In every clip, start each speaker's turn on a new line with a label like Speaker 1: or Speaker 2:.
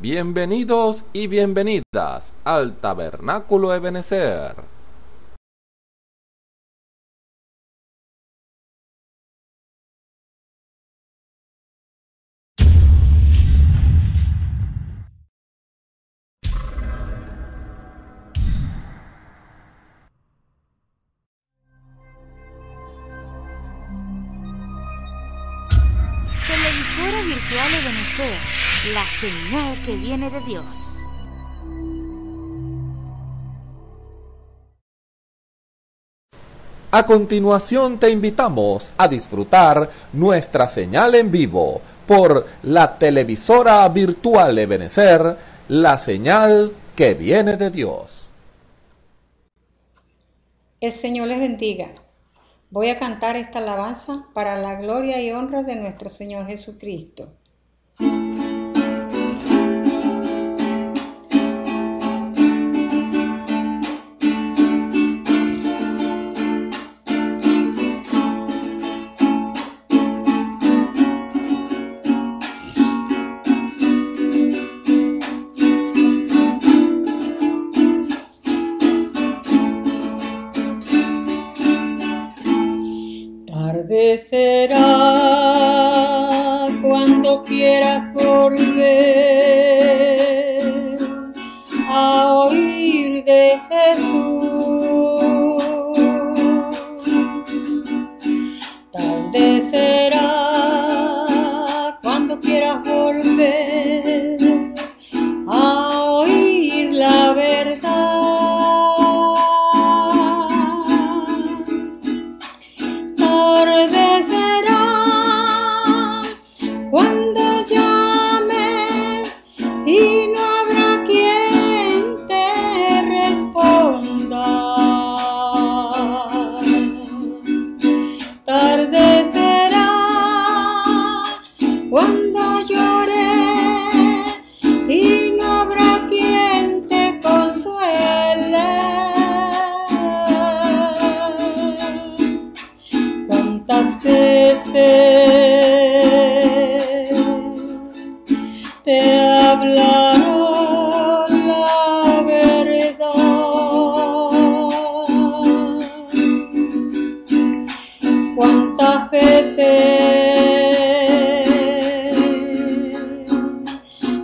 Speaker 1: Bienvenidos y bienvenidas al Tabernáculo Ebenezer.
Speaker 2: Televisora virtual Ebenezer, la señal que viene de Dios.
Speaker 1: A continuación te invitamos a disfrutar nuestra señal en vivo por la televisora virtual Ebenezer, la señal que viene de Dios.
Speaker 3: El Señor les bendiga. Voy a cantar esta alabanza para la gloria y honra de nuestro Señor Jesucristo. Será cuando quieras volver a oír de Jesús. Tarde será cuando quieras volver a oír la verdad. Tarde será cuando llames y no habrá quien te responda. Tarde será cuando llores y no habrá quien te consuele. ¿Cuántas veces te hablaron la verdad? ¿Cuántas veces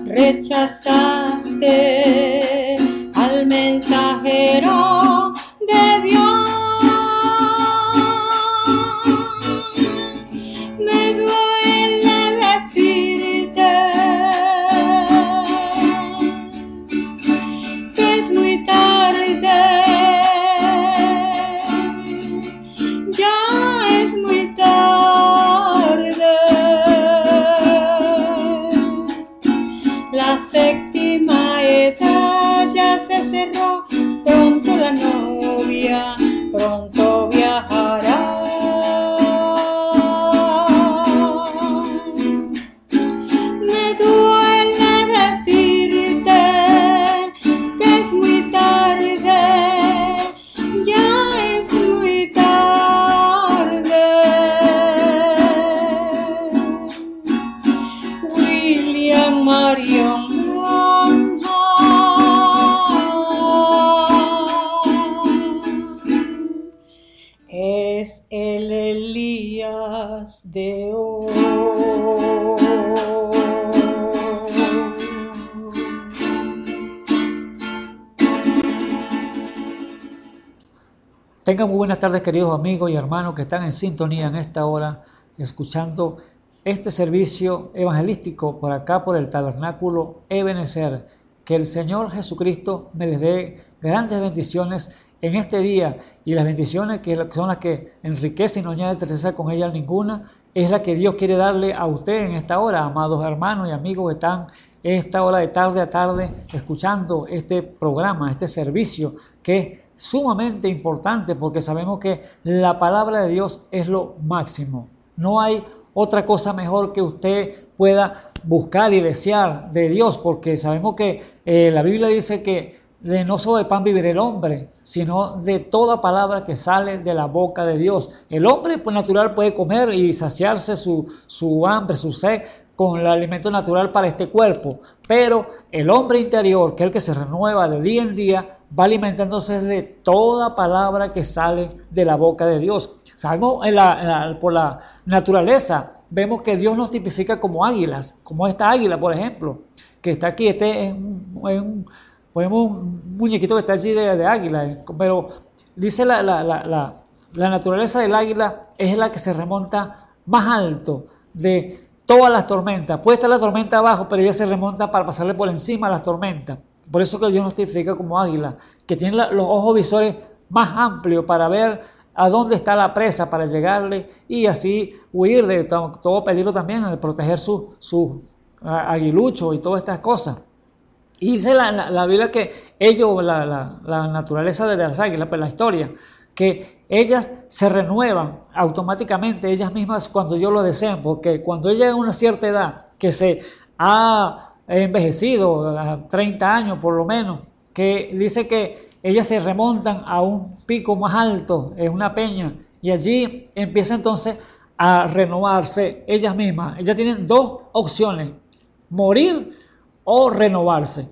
Speaker 3: rechazaste al mensajero de Dios? Me duele decirte que es muy tarde, ya es muy tarde. La séptima edad ya se cerró, pronto la novia pronto viajará. Me duele decirte que es muy tarde, ya es muy tarde. William Marion es el Elías de hoy.
Speaker 4: Tengan muy buenas tardes, queridos amigos y hermanos que están en sintonía en esta hora, escuchando este servicio evangelístico por acá, por el Tabernáculo Ebenezer. Que el Señor Jesucristo me les dé grandes bendiciones en este día, y las bendiciones que son las que enriquecen y no añade tristeza con ellas ninguna, es la que Dios quiere darle a usted en esta hora, amados hermanos y amigos que están en esta hora de tarde a tarde escuchando este programa, este servicio que es sumamente importante, porque sabemos que la palabra de Dios es lo máximo. No hay otra cosa mejor que usted pueda buscar y desear de Dios, porque sabemos que la Biblia dice que no solo de pan vivirá el hombre, sino de toda palabra que sale de la boca de Dios. El hombre por natural puede comer y saciarse su hambre, su sed, con el alimento natural para este cuerpo, Pero el hombre interior, que es el que se renueva de día en día, va alimentándose de toda palabra que sale de la boca de Dios. Sabemos por la naturaleza, vemos que Dios nos tipifica como águilas, como esta águila, por ejemplo, que está aquí. Este es ponemos un muñequito que está allí de águila, pero dice la naturaleza del águila es la que se remonta más alto de todas las tormentas. Puede estar la tormenta abajo, pero ella se remonta para pasarle por encima a las tormentas. Por eso que Dios nos tipifica como águila, que tiene los ojos visores más amplios para ver a dónde está la presa, para llegarle y así huir de todo peligro también, de proteger su aguilucho y todas estas cosas. Y dice la Biblia que ellos, la naturaleza de las águilas, pues la historia, que ellas se renuevan automáticamente, ellas mismas cuando ellos lo desean, porque cuando ellas llegan a una cierta edad, que se ha envejecido, a 30 años por lo menos, que dice que ellas se remontan a un pico más alto, en una peña, y allí empieza entonces a renovarse ellas mismas. Ellas tienen dos opciones, morir o renovarse.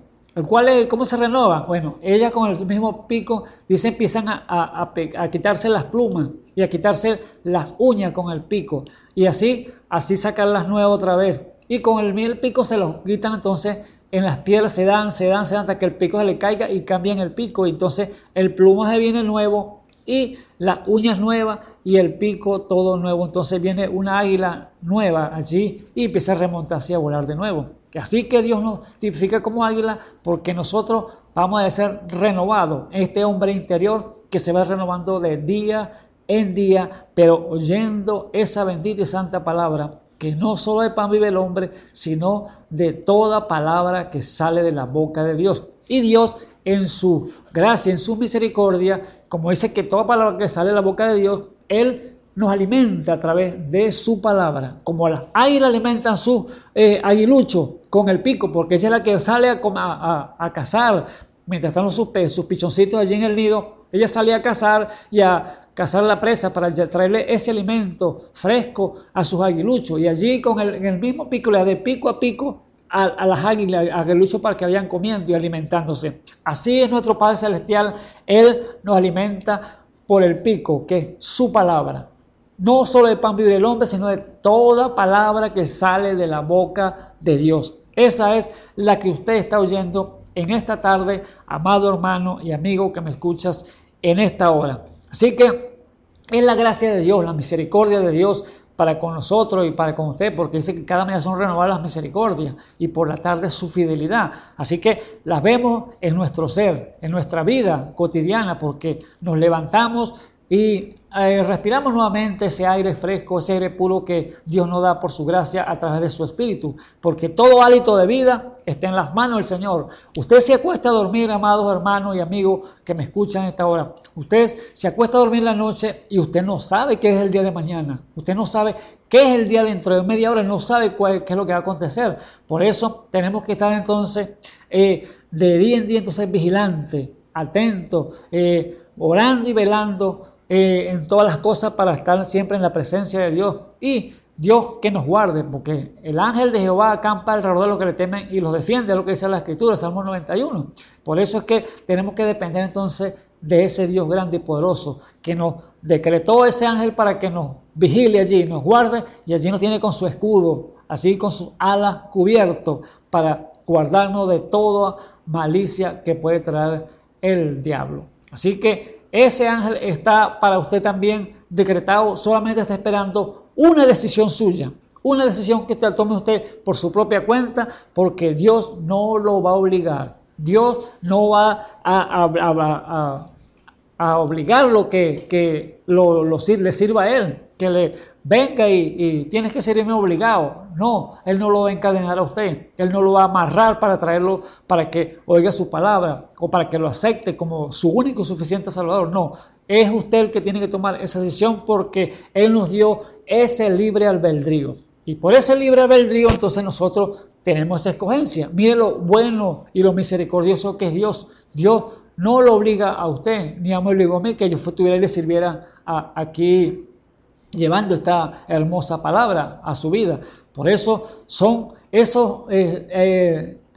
Speaker 4: ¿Cómo se renova? Bueno, ellas con el mismo pico, dice, empiezan a quitarse las plumas y a quitarse las uñas con el pico. Y así sacarlas nuevas otra vez. Y con el pico se los quitan, entonces en las pieles se dan hasta que el pico se le caiga y cambian el pico. Y entonces el plumaje viene nuevo y las uñas nuevas y el pico todo nuevo. Entonces viene una águila nueva allí y empieza a remontarse y a volar de nuevo. Así que Dios nos tipifica como águila porque nosotros vamos a ser renovados. Este hombre interior que se va renovando de día en día, pero oyendo esa bendita y santa palabra, que no solo de pan vive el hombre, sino de toda palabra que sale de la boca de Dios. Y Dios, en su gracia, en su misericordia, como dice que toda palabra que sale de la boca de Dios, Él nos alimenta a través de su palabra, como las águilas alimentan su aguilucho con el pico, porque ella es la que sale a cazar, mientras están sus pichoncitos allí en el nido, ella sale a cazar y a cazar la presa para traerle ese alimento fresco a sus aguiluchos, y allí en el mismo pico le da de pico a pico a las águilas, aguiluchos para que vayan comiendo y alimentándose. Así es nuestro Padre Celestial, Él nos alimenta por el pico, que es su palabra. No solo de pan vive el hombre, sino de toda palabra que sale de la boca de Dios. Esa es la que usted está oyendo en esta tarde, amado hermano y amigo que me escuchas en esta hora. Así que es la gracia de Dios, la misericordia de Dios para con nosotros y para con usted, porque dice que cada mañana son renovadas las misericordias y por la tarde su fidelidad. Así que las vemos en nuestro ser, en nuestra vida cotidiana, porque nos levantamos y respiramos nuevamente ese aire fresco, ese aire puro que Dios nos da por su gracia a través de su Espíritu, porque todo hálito de vida está en las manos del Señor. Usted se acuesta a dormir, amados hermanos y amigos que me escuchan a esta hora. Usted se acuesta a dormir la noche y usted no sabe qué es el día de mañana. Usted no sabe qué es el día dentro de media hora, no sabe qué es lo que va a acontecer. Por eso tenemos que estar entonces de día en día entonces vigilante, atento, orando y velando en todas las cosas para estar siempre en la presencia de Dios. Y Dios que nos guarde, porque el ángel de Jehová acampa alrededor de los que le temen y los defiende, es lo que dice la Escritura, Salmo 91. Por eso es que tenemos que depender entonces de ese Dios grande y poderoso que nos decretó ese ángel para que nos vigile allí, nos guarde, y allí nos tiene con su escudo, así con sus alas cubierto para guardarnos de toda malicia que puede traer el diablo. Así que ese ángel está para usted también decretado, solamente está esperando una decisión suya, una decisión que tome usted por su propia cuenta, porque Dios no lo va a obligar. Dios no va a obligarlo que le sirva a Él, que le venga y tienes que servirme obligado. No, Él no lo va a encadenar a usted, Él no lo va a amarrar para traerlo para que oiga su palabra o para que lo acepte como su único y suficiente Salvador. No, es usted el que tiene que tomar esa decisión, porque Él nos dio ese libre albedrío. Y por ese libre albedrío entonces nosotros tenemos esa escogencia. Mire lo bueno y lo misericordioso que es Dios. Dios no lo obliga a usted, ni me obligó a mí que yo estuviera y le sirviera aquí llevando esta hermosa palabra a su vida. Por eso son esos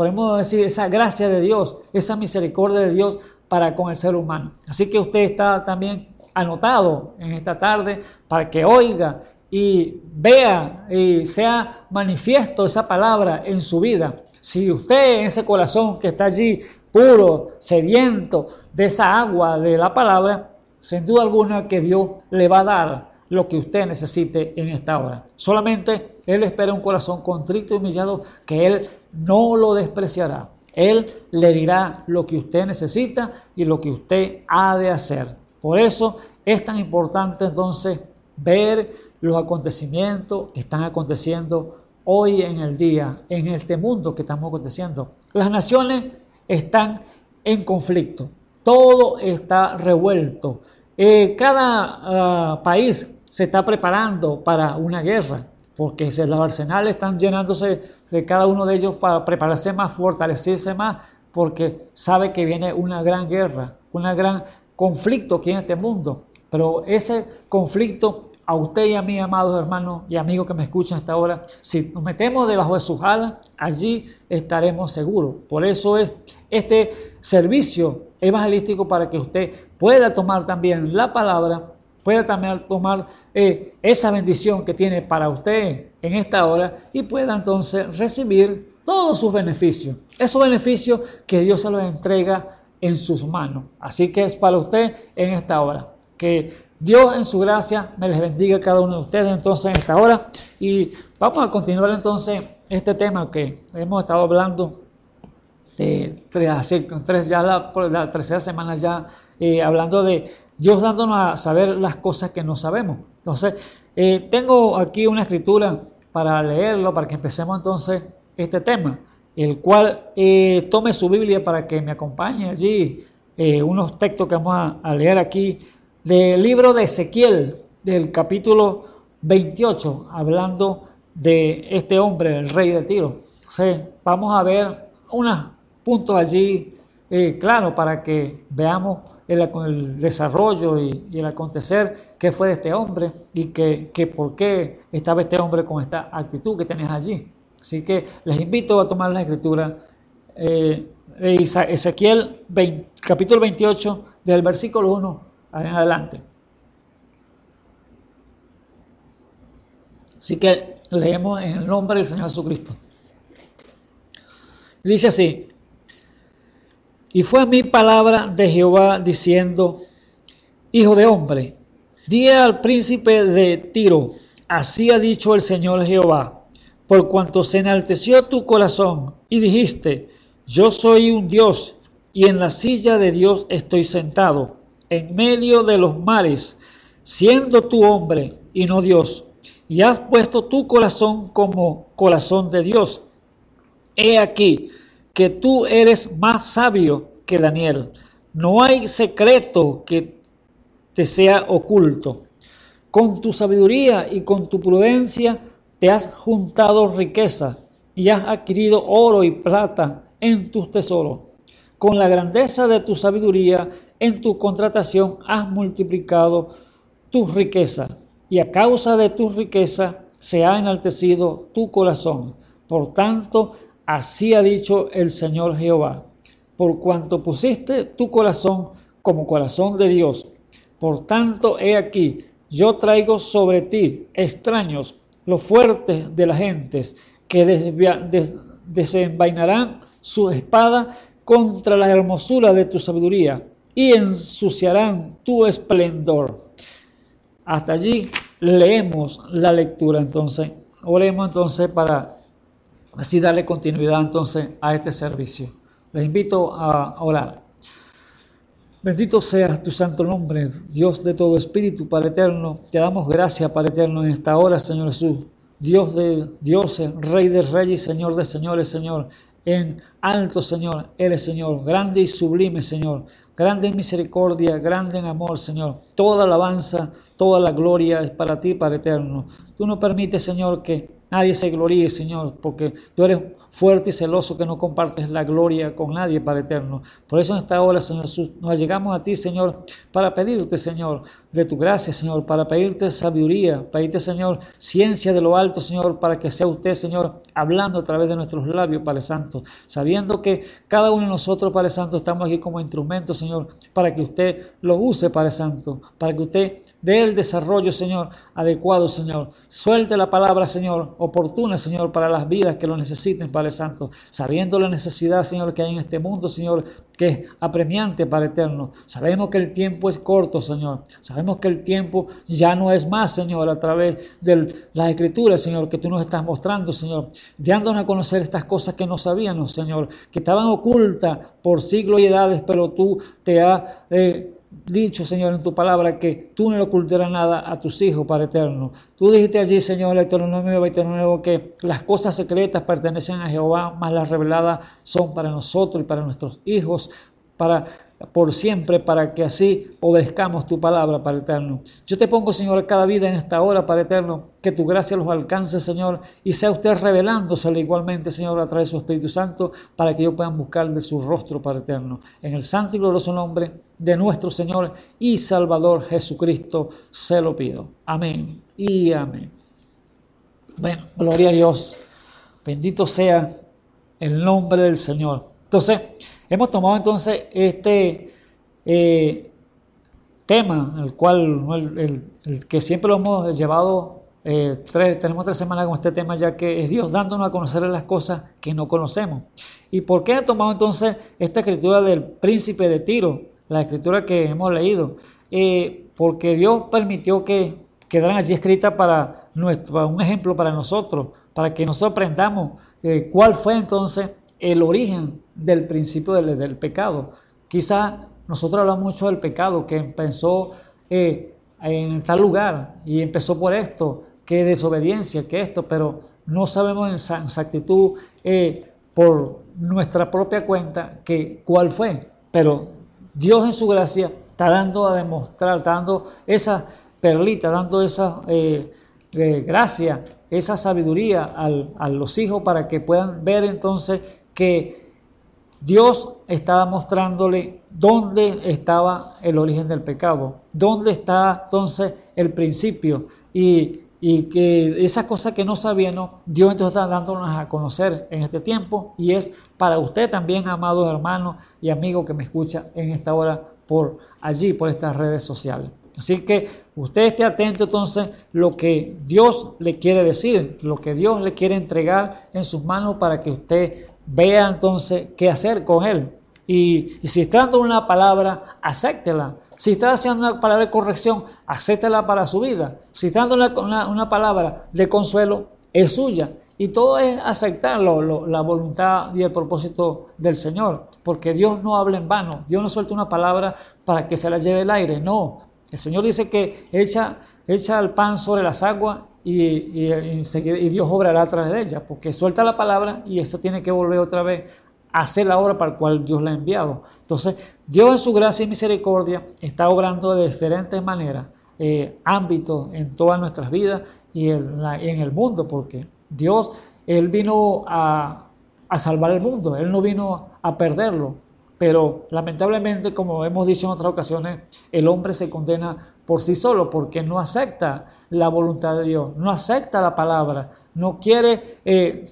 Speaker 4: podemos decir, esa gracia de Dios, esa misericordia de Dios para con el ser humano. Así que usted está también anotado en esta tarde para que oiga y vea y sea manifiesto esa palabra en su vida. Si usted en ese corazón que está allí puro, sediento de esa agua de la palabra, sin duda alguna que Dios le va a dar lo que usted necesite en esta hora. Solamente Él espera un corazón contrito y humillado, que Él no lo despreciará. Él le dirá lo que usted necesita y lo que usted ha de hacer. Por eso es tan importante entonces ver los acontecimientos que están aconteciendo hoy en el día, en este mundo que estamos aconteciendo. Las naciones están en conflicto, todo está revuelto. Cada país se está preparando para una guerra, porque los arsenales están llenándose de cada uno de ellos para prepararse más, fortalecerse más, porque sabe que viene una gran guerra, un gran conflicto aquí en este mundo. Pero ese conflicto, a usted y a mí, amados hermanos y amigos que me escuchan hasta ahora, si nos metemos debajo de sus alas, allí estaremos seguros. Por eso es este servicio evangelístico, para que usted pueda tomar también la palabra, pueda también tomar esa bendición que tiene para usted en esta hora y pueda entonces recibir todos sus beneficios. Esos beneficios que Dios se los entrega en sus manos. Así que es para usted en esta hora. Que Dios en su gracia me les bendiga a cada uno de ustedes entonces en esta hora. Y vamos a continuar entonces este tema que hemos estado hablando por la tercera semana ya, hablando de Dios dándonos a saber las cosas que no sabemos. Entonces, tengo aquí una escritura para leerlo, para que empecemos entonces este tema, el cual tome su Biblia para que me acompañe allí, unos textos que vamos a leer aquí, del libro de Ezequiel, del capítulo 28, hablando de este hombre, el rey de Tiro. Entonces, vamos a ver unos puntos allí, claro, para que veamos el desarrollo y el acontecer que fue de este hombre y que por qué estaba este hombre con esta actitud que tenías allí. Así que les invito a tomar la escritura, Ezequiel capítulo 28, del versículo 1 en adelante. Así que leemos en el nombre del Señor Jesucristo. Dice así: y fue a mí palabra de Jehová diciendo: hijo de hombre, di al príncipe de Tiro, así ha dicho el Señor Jehová, por cuanto se enalteció tu corazón y dijiste: yo soy un Dios, y en la silla de Dios estoy sentado, en medio de los mares, siendo tú hombre y no Dios, y has puesto tu corazón como corazón de Dios. He aquí que tú eres más sabio que Daniel. No hay secreto que te sea oculto. Con tu sabiduría y con tu prudencia te has juntado riqueza y has adquirido oro y plata en tus tesoros. Con la grandeza de tu sabiduría en tu contratación has multiplicado tu riqueza, y a causa de tu riqueza se ha enaltecido tu corazón. Por tanto, así ha dicho el Señor Jehová: por cuanto pusiste tu corazón como corazón de Dios, por tanto, he aquí, yo traigo sobre ti extraños, los fuertes de las gentes, que desenvainarán su espada contra la hermosura de tu sabiduría y ensuciarán tu esplendor. Hasta allí leemos la lectura. Entonces, oremos entonces para así darle continuidad entonces a este servicio. Les invito a orar. Bendito sea tu santo nombre, Dios de todo espíritu, Padre eterno. Te damos gracias, Padre eterno, en esta hora, Señor Jesús. Dios de dioses, Rey de reyes, Señor de señores, Señor. En alto, Señor, eres, Señor, grande y sublime, Señor, grande en misericordia, grande en amor, Señor. Toda la alabanza, toda la gloria es para ti, Padre eterno. Tú nos permites, Señor, que nadie se gloríe, Señor, porque tú eres fuerte y celoso, que no compartes la gloria con nadie, Padre eterno. Por eso en esta hora, Señor Jesús, nos llegamos a ti, Señor, para pedirte, Señor, de tu gracia, Señor, para pedirte sabiduría, pedirte, Señor, ciencia de lo alto, Señor, para que sea usted, Señor, hablando a través de nuestros labios, Padre Santo, sabiendo que cada uno de nosotros, Padre Santo, estamos aquí como instrumentos, Señor, para que usted lo use, Padre Santo, para que usted dé el desarrollo, Señor, adecuado, Señor. Suelte la palabra, Señor, oportuna, Señor, para las vidas que lo necesiten, Padre Santo, sabiendo la necesidad, Señor, que hay en este mundo, Señor, que es apremiante, Padre eterno. Sabemos que el tiempo es corto, Señor. Sabemos que el tiempo ya no es más, Señor, a través de las Escrituras, Señor, que tú nos estás mostrando, Señor, dándonos a conocer estas cosas que no sabíamos, Señor, que estaban ocultas por siglos y edades, pero tú te has dicho, Señor, en tu palabra que tú no le ocultarás nada a tus hijos, Padre eterno. Tú dijiste allí, Señor, en Deuteronomio 29, que las cosas secretas pertenecen a Jehová, mas las reveladas son para nosotros y para nuestros hijos, por siempre, para que así obedezcamos tu palabra, Padre eterno. Yo te pongo, Señor, cada vida en esta hora, Padre eterno, que tu gracia los alcance, Señor, y sea usted revelándosele igualmente, Señor, a través de su Espíritu Santo, para que ellos puedan buscar de su rostro, Padre eterno. En el santo y glorioso nombre de nuestro Señor y Salvador Jesucristo se lo pido. Amén y amén. Bueno, gloria a Dios. Bendito sea el nombre del Señor. Entonces, hemos tomado entonces este tema, el cual el que siempre lo hemos llevado, tenemos 3 semanas con este tema, ya que es Dios dándonos a conocer las cosas que no conocemos. ¿Y por qué he tomado entonces esta escritura del príncipe de Tiro, la escritura que hemos leído? Porque Dios permitió que quedaran allí escritas para un ejemplo para nosotros, para que nosotros aprendamos cuál fue entonces el origen del principio del pecado. Quizás nosotros hablamos mucho del pecado, que empezó en tal lugar y empezó por esto, que desobediencia, que esto, pero no sabemos en exactitud por nuestra propia cuenta cuál fue. Pero Dios en su gracia está dando a demostrar, está dando esa perlita, dando esa gracia, esa sabiduría a los hijos para que puedan ver entonces que Dios estaba mostrándole dónde estaba el origen del pecado, dónde está entonces el principio, y que esas cosas que no sabíamos, Dios entonces está dándonos a conocer en este tiempo, y es para usted también, amados hermanos y amigos que me escuchan en esta hora por allí, por estas redes sociales. Así que usted esté atento entonces lo que Dios le quiere decir, lo que Dios le quiere entregar en sus manos para que usted vea entonces qué hacer con él. Y si está dando una palabra, acéptela. Si está haciendo una palabra de corrección, acéptela para su vida. Si está dando una palabra de consuelo, es suya. Y todo es aceptar la voluntad y el propósito del Señor. Porque Dios no habla en vano. Dios no suelta una palabra para que se la lleve el aire. No. El Señor dice que echa el pan sobre las aguas y Dios obrará a través de ella, porque suelta la palabra y esa tiene que volver otra vez a hacer la obra para la cual Dios la ha enviado. Entonces, Dios en su gracia y misericordia está obrando de diferentes maneras, ámbitos en todas nuestras vidas y en el mundo, porque Dios, Él vino a salvar el mundo, Él no vino a perderlo. Pero lamentablemente, como hemos dicho en otras ocasiones, el hombre se condena por sí solo porque no acepta la voluntad de Dios, no acepta la palabra, no quiere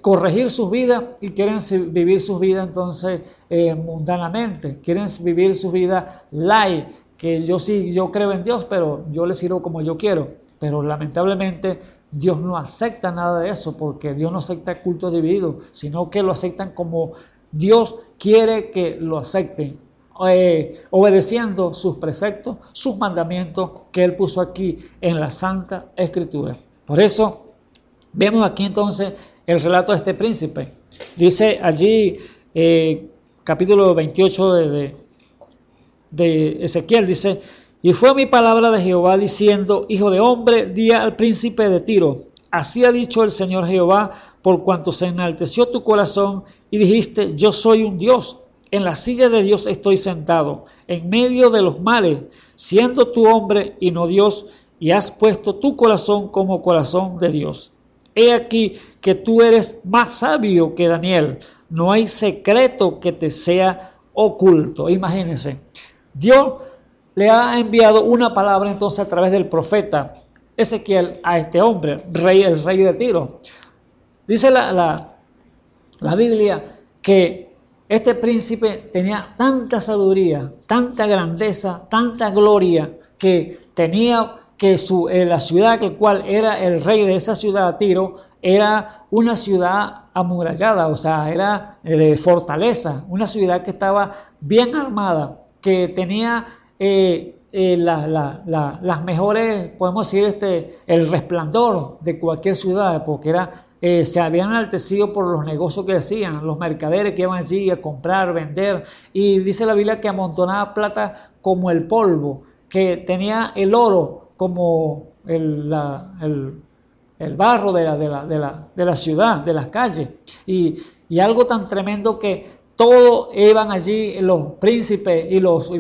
Speaker 4: corregir sus vidas y quieren vivir sus vidas entonces mundanamente, quieren vivir su vida light, que yo creo en Dios, pero yo le sirvo como yo quiero. Pero lamentablemente Dios no acepta nada de eso, porque Dios no acepta culto dividido, sino que lo aceptan como Dios quiere que lo acepten, obedeciendo sus preceptos, sus mandamientos que Él puso aquí en la Santa Escritura. Por eso vemos aquí entonces el relato de este príncipe. Dice allí, capítulo 28 de Ezequiel, dice: y fue mi palabra de Jehová diciendo: hijo de hombre, di al príncipe de Tiro, así ha dicho el Señor Jehová, por cuanto se enalteció tu corazón y dijiste: yo soy un Dios, en la silla de Dios estoy sentado, en medio de los mares, siendo tú hombre y no Dios, y has puesto tu corazón como corazón de Dios. he aquí que tú eres más sabio que Daniel. No hay secreto que te sea oculto. Imagínense, Dios le ha enviado una palabra entonces a través del profeta Ezequiel a este hombre, el rey de Tiro. Dice la Biblia que este príncipe tenía tanta sabiduría, tanta grandeza, tanta gloria, que tenía que la ciudad, el cual era el rey de esa ciudad, Tiro, era una ciudad amurallada, o sea, era de fortaleza, una ciudad que estaba bien armada, que tenía las mejores, podemos decir, el resplandor de cualquier ciudad, porque se habían enaltecido por los negocios que hacían, los mercaderes que iban allí a comprar, vender, y dice la Biblia que amontonaba plata como el polvo, que tenía el oro como el barro de la ciudad, de las calles, y algo tan tremendo que todos iban allí, los príncipes y los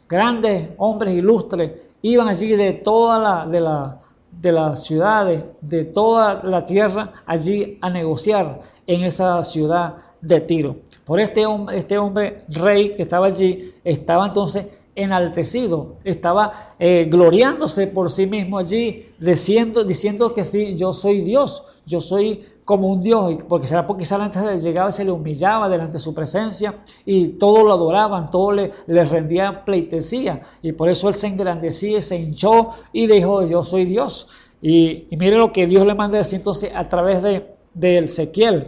Speaker 4: grandes hombres ilustres, iban allí de todas las ciudades, de toda la tierra, allí a negociar en esa ciudad de Tiro. Por este hombre rey que estaba allí, estaba entonces enaltecido, estaba gloriándose por sí mismo allí, diciendo que sí, yo soy Dios, yo soy como un Dios, porque antes llegaba y se le humillaba delante de su presencia y todos lo adoraban, todos le rendían pleitesía, y por eso él se engrandecía, se hinchó y dijo, yo soy Dios. Y mire lo que Dios le manda decir entonces a través de Ezequiel,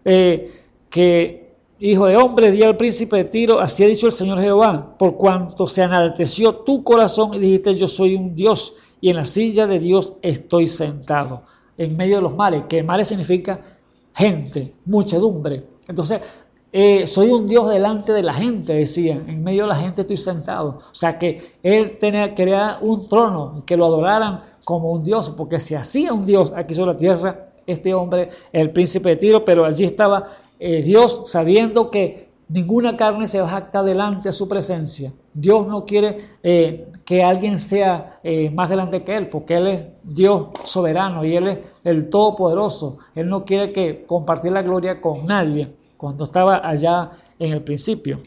Speaker 4: que hijo de hombre, di al príncipe de Tiro, así ha dicho el Señor Jehová, por cuanto se enalteció tu corazón y dijiste, yo soy un Dios, y en la silla de Dios estoy sentado, en medio de los mares, que mares significa gente, muchedumbre. Entonces, soy un Dios delante de la gente, decía, en medio de la gente estoy sentado. O sea que él quería un trono, que lo adoraran como un Dios, porque se hacía un Dios aquí sobre la tierra, este hombre, el príncipe de Tiro, pero allí estaba Dios, sabiendo que ninguna carne se va a jactar delante de su presencia. Dios no quiere que alguien sea más grande que Él, porque Él es Dios soberano y Él es el Todopoderoso. Él no quiere que compartir la gloria con nadie, cuando estaba allá en el principio.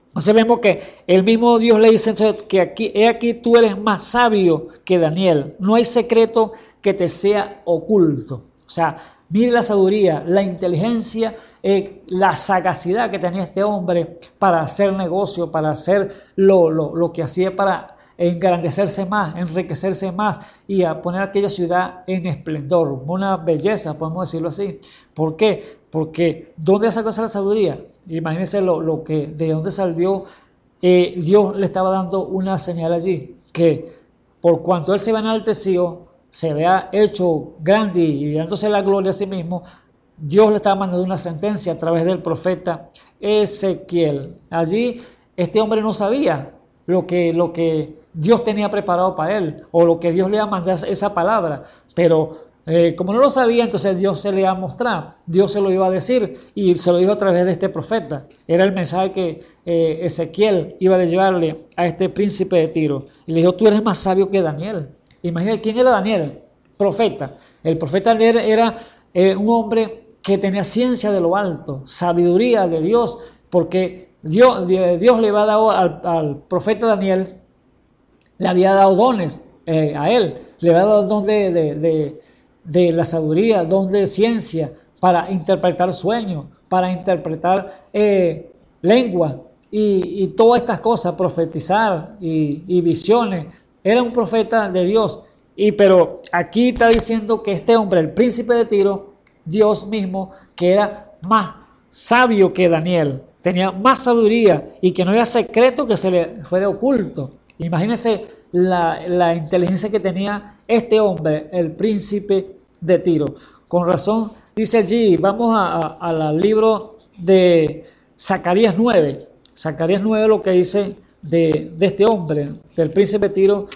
Speaker 4: Entonces vemos que el mismo Dios le dice que he aquí tú eres más sabio que Daniel. No hay secreto que te sea oculto. O sea, mire la sabiduría, la inteligencia, la sagacidad que tenía este hombre para hacer negocio, para hacer lo que hacía para engrandecerse más, enriquecerse más y a poner aquella ciudad en esplendor, una belleza, podemos decirlo así. ¿Por qué? Porque ¿dónde sacó esa sabiduría? Imagínense de dónde salió. Dios le estaba dando una señal allí, que por cuanto él se había enaltecido, se había hecho grande y dándose la gloria a sí mismo, Dios le estaba mandando una sentencia a través del profeta Ezequiel. Allí este hombre no sabía lo que Dios tenía preparado para él, o lo que Dios le iba a mandar esa palabra, pero como no lo sabía, entonces Dios se le iba a mostrar, Dios se lo iba a decir, y se lo dijo a través de este profeta. Era el mensaje que Ezequiel iba a llevarle a este príncipe de Tiro, y le dijo, tú eres más sabio que Daniel. Imagínate, ¿quién era Daniel? Profeta. El profeta era un hombre que tenía ciencia de lo alto, sabiduría de Dios, porque Dios le había dado al profeta Daniel, le había dado dones a él, le había dado don de la sabiduría, don de ciencia, para interpretar sueños, para interpretar lengua y todas estas cosas, profetizar y visiones. Era un profeta de Dios, pero aquí está diciendo que este hombre, el príncipe de Tiro, Dios mismo, que era más sabio que Daniel, tenía más sabiduría y que no había secreto que se le fuera oculto. Imagínense la inteligencia que tenía este hombre, el príncipe de Tiro. Con razón, dice allí, vamos al libro de Zacarías 9. Zacarías 9 lo que dice de este hombre, del príncipe de Tiro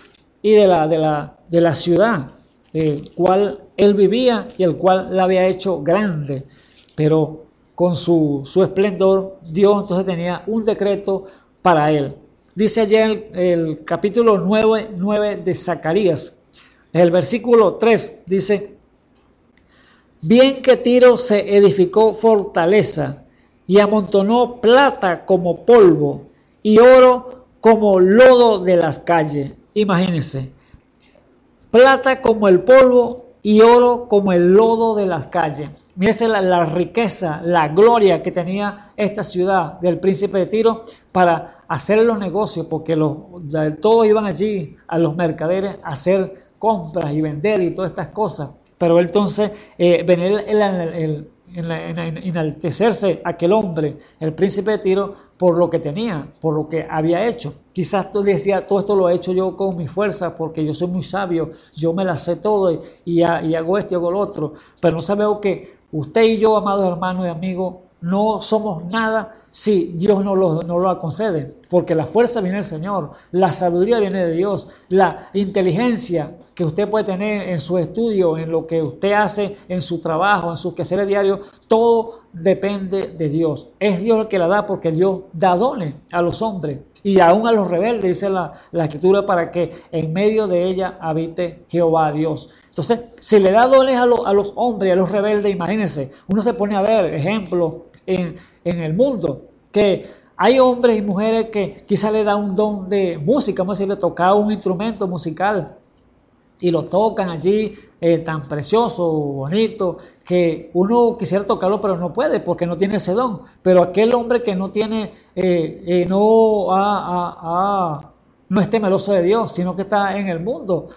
Speaker 4: y de la ciudad, el cual él vivía y el cual la había hecho grande, pero con su esplendor, Dios entonces tenía un decreto para él. Dice allá el capítulo 9 de Zacarías, el versículo 3 dice, bien que Tiro se edificó fortaleza y amontonó plata como polvo y oro como lodo de las calles. Imagínense, plata como el polvo y oro como el lodo de las calles. Mírense la riqueza, la gloria que tenía esta ciudad del príncipe de Tiro para hacer los negocios, porque todos iban allí a los mercaderes a hacer compras y vender y todas estas cosas. Pero entonces venía enaltecerse aquel hombre, el príncipe de Tiro, por lo que tenía, por lo que había hecho. Quizás tú decías, todo esto lo he hecho yo con mi fuerza porque yo soy muy sabio, yo me la sé todo y hago esto y hago lo otro. Pero no sabemos que usted y yo, amados hermanos y amigos, no somos nada si Dios no lo concede, porque la fuerza viene del Señor, la sabiduría viene de Dios, la inteligencia que usted puede tener en su estudio, en lo que usted hace, en su trabajo, en sus quehaceres diarios, todo depende de Dios. Es Dios el que la da, porque Dios da dones a los hombres y aún a los rebeldes, dice la Escritura, para que en medio de ella habite Jehová Dios. Entonces, si le da dones a los hombres, a los rebeldes, imagínense, uno se pone a ver ejemplos en el mundo, que hay hombres y mujeres que quizás le da un don de música, vamos a decirle, tocar un instrumento musical y lo tocan allí tan precioso, bonito, que uno quisiera tocarlo pero no puede porque no tiene ese don. Pero aquel hombre que no tiene, no es temeroso de Dios, sino que está en el mundo,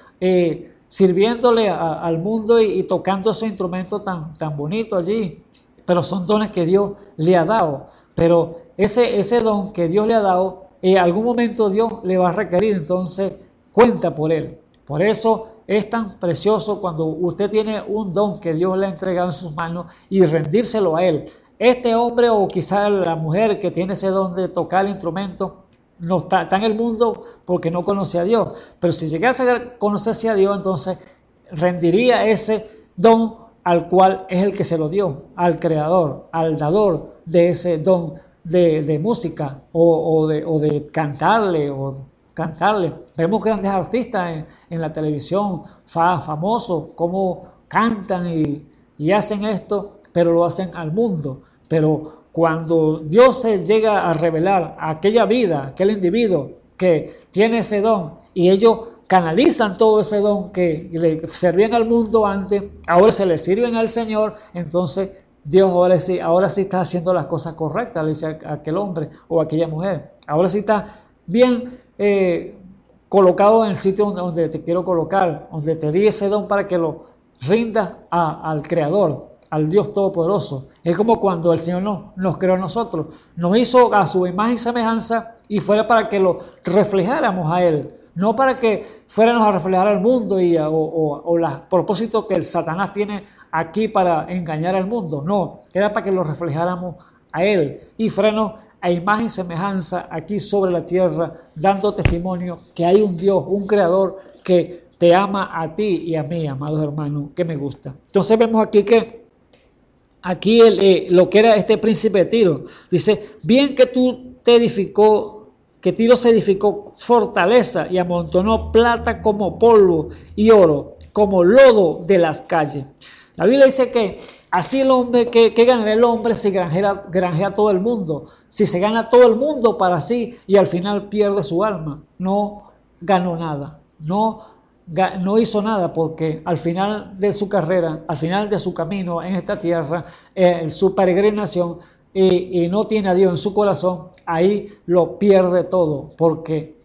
Speaker 4: sirviéndole al mundo y tocando ese instrumento tan bonito allí. Pero son dones que Dios le ha dado. Pero ese don que Dios le ha dado, en algún momento Dios le va a requerir, entonces cuenta por él. Por eso es tan precioso cuando usted tiene un don que Dios le ha entregado en sus manos y rendírselo a él. Este hombre o quizá la mujer que tiene ese don de tocar el instrumento no está en el mundo porque no conoce a Dios. Pero si llegase a conocerse a Dios, entonces rendiría ese don al cual es el que se lo dio, al creador, al dador de ese don de música o de cantarle. Vemos grandes artistas en la televisión, famosos, cómo cantan y hacen esto, pero lo hacen al mundo. Pero cuando Dios se llega a revelar a aquella vida, aquel individuo que tiene ese don y ellos canalizan todo ese don que le servían al mundo antes, ahora se le sirven al Señor, entonces Dios ahora sí está haciendo las cosas correctas, le dice a aquel hombre o a aquella mujer. Ahora sí está bien colocado en el sitio donde te quiero colocar, donde te di ese don para que lo rindas al Creador, al Dios Todopoderoso. Es como cuando el Señor nos creó a nosotros, nos hizo a su imagen y semejanza y fuera para que lo reflejáramos a Él. No para que fuéramos a reflejar al mundo o los propósitos que el Satanás tiene aquí para engañar al mundo. No, era para que lo reflejáramos a Él y fuéramos a imagen y semejanza aquí sobre la tierra, dando testimonio que hay un Dios, un Creador que te ama a ti y a mí, amados hermanos, que me gusta. Entonces vemos aquí que lo que era este príncipe de Tiro, dice, bien que tú te edificó, que Tiro se edificó fortaleza y amontonó plata como polvo y oro como lodo de las calles. La Biblia dice que así el hombre, que ganará el hombre si granjea todo el mundo, si se gana todo el mundo para sí y al final pierde su alma. No ganó nada, no hizo nada, porque al final de su carrera, al final de su camino en esta tierra, su peregrinación, y no tiene a Dios en su corazón, ahí lo pierde todo. ¿Por qué?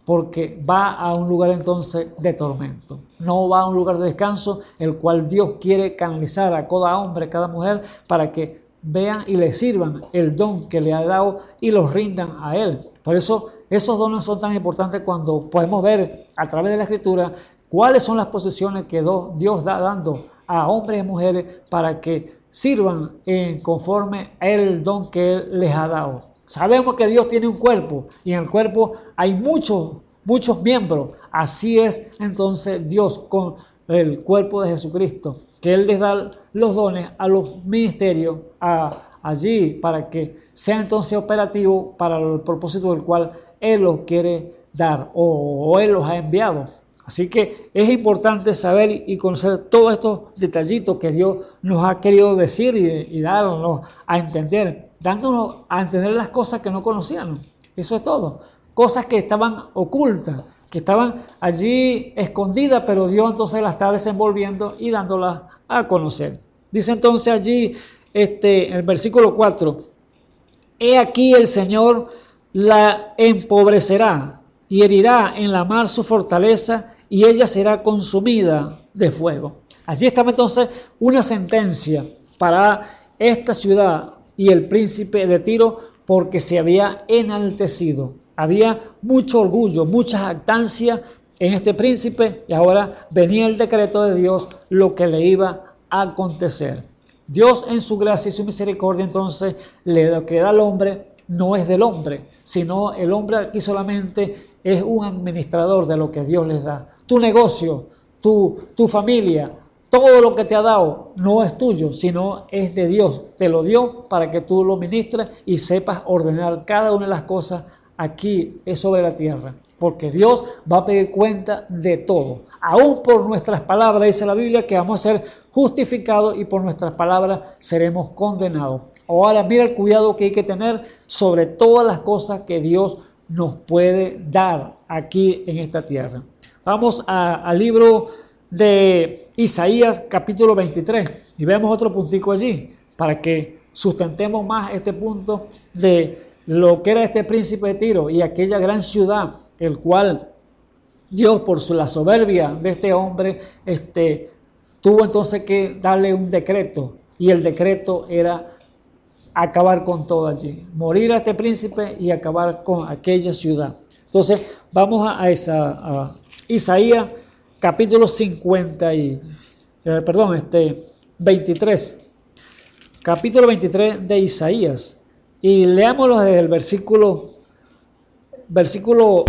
Speaker 4: Porque va a un lugar entonces de tormento, no va a un lugar de descanso, el cual Dios quiere canalizar a cada hombre, a cada mujer, para que vean y le sirvan el don que le ha dado y los rindan a Él. Por eso esos dones son tan importantes cuando podemos ver a través de la Escritura cuáles son las posiciones que Dios da dando a hombres y mujeres para que sirvan conforme el don que Él les ha dado. Sabemos que Dios tiene un cuerpo y en el cuerpo hay muchos miembros. Así es entonces Dios con el cuerpo de Jesucristo, que Él les da los dones a los ministerios allí para que sea entonces operativo para el propósito del cual Él los quiere dar o Él los ha enviado. Así que es importante saber y conocer todos estos detallitos que Dios nos ha querido decir y darnos a entender, dándonos a entender las cosas que no conocíamos. Eso es todo. Cosas que estaban ocultas, que estaban allí escondidas, pero Dios entonces las está desenvolviendo y dándolas a conocer. Dice entonces allí en el versículo 4, he aquí el Señor la empobrecerá y herirá en la mar su fortaleza y ella será consumida de fuego. Allí estaba entonces una sentencia para esta ciudad y el príncipe de Tiro porque se había enaltecido. Había mucho orgullo, mucha jactancia en este príncipe y ahora venía el decreto de Dios lo que le iba a acontecer. Dios en su gracia y su misericordia entonces lo que da al hombre no es del hombre, sino el hombre aquí solamente es un administrador de lo que Dios les da. Tu negocio, tu familia, todo lo que te ha dado no es tuyo, sino es de Dios. Te lo dio para que tú lo ministres y sepas ordenar cada una de las cosas aquí sobre la tierra. Porque Dios va a pedir cuenta de todo. Aún por nuestras palabras, dice la Biblia, que vamos a ser justificados y por nuestras palabras seremos condenados. Ahora mira el cuidado que hay que tener sobre todas las cosas que Dios nos puede dar aquí en esta tierra. Vamos al libro de Isaías capítulo 23 y vemos otro puntico allí para que sustentemos más este punto de lo que era este príncipe de Tiro y aquella gran ciudad, el cual Dios por la soberbia de este hombre tuvo entonces que darle un decreto y el decreto era acabar con todo allí, morir a este príncipe y acabar con aquella ciudad. Entonces vamos a Isaías capítulo 23, capítulo 23 de Isaías y leámoslo desde el versículo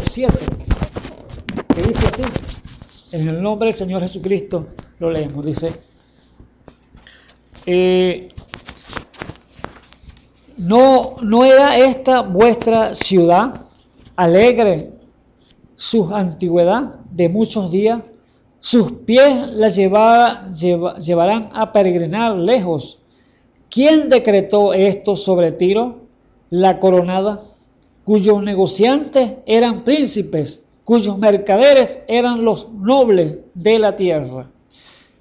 Speaker 4: 7, que dice así, en el nombre del Señor Jesucristo lo leemos, dice, ¿no era esta vuestra ciudad alegre su antigüedad de muchos días? Sus pies la llevarán a peregrinar lejos. ¿Quién decretó esto sobre Tiro, la coronada, cuyos negociantes eran príncipes, cuyos mercaderes eran los nobles de la tierra?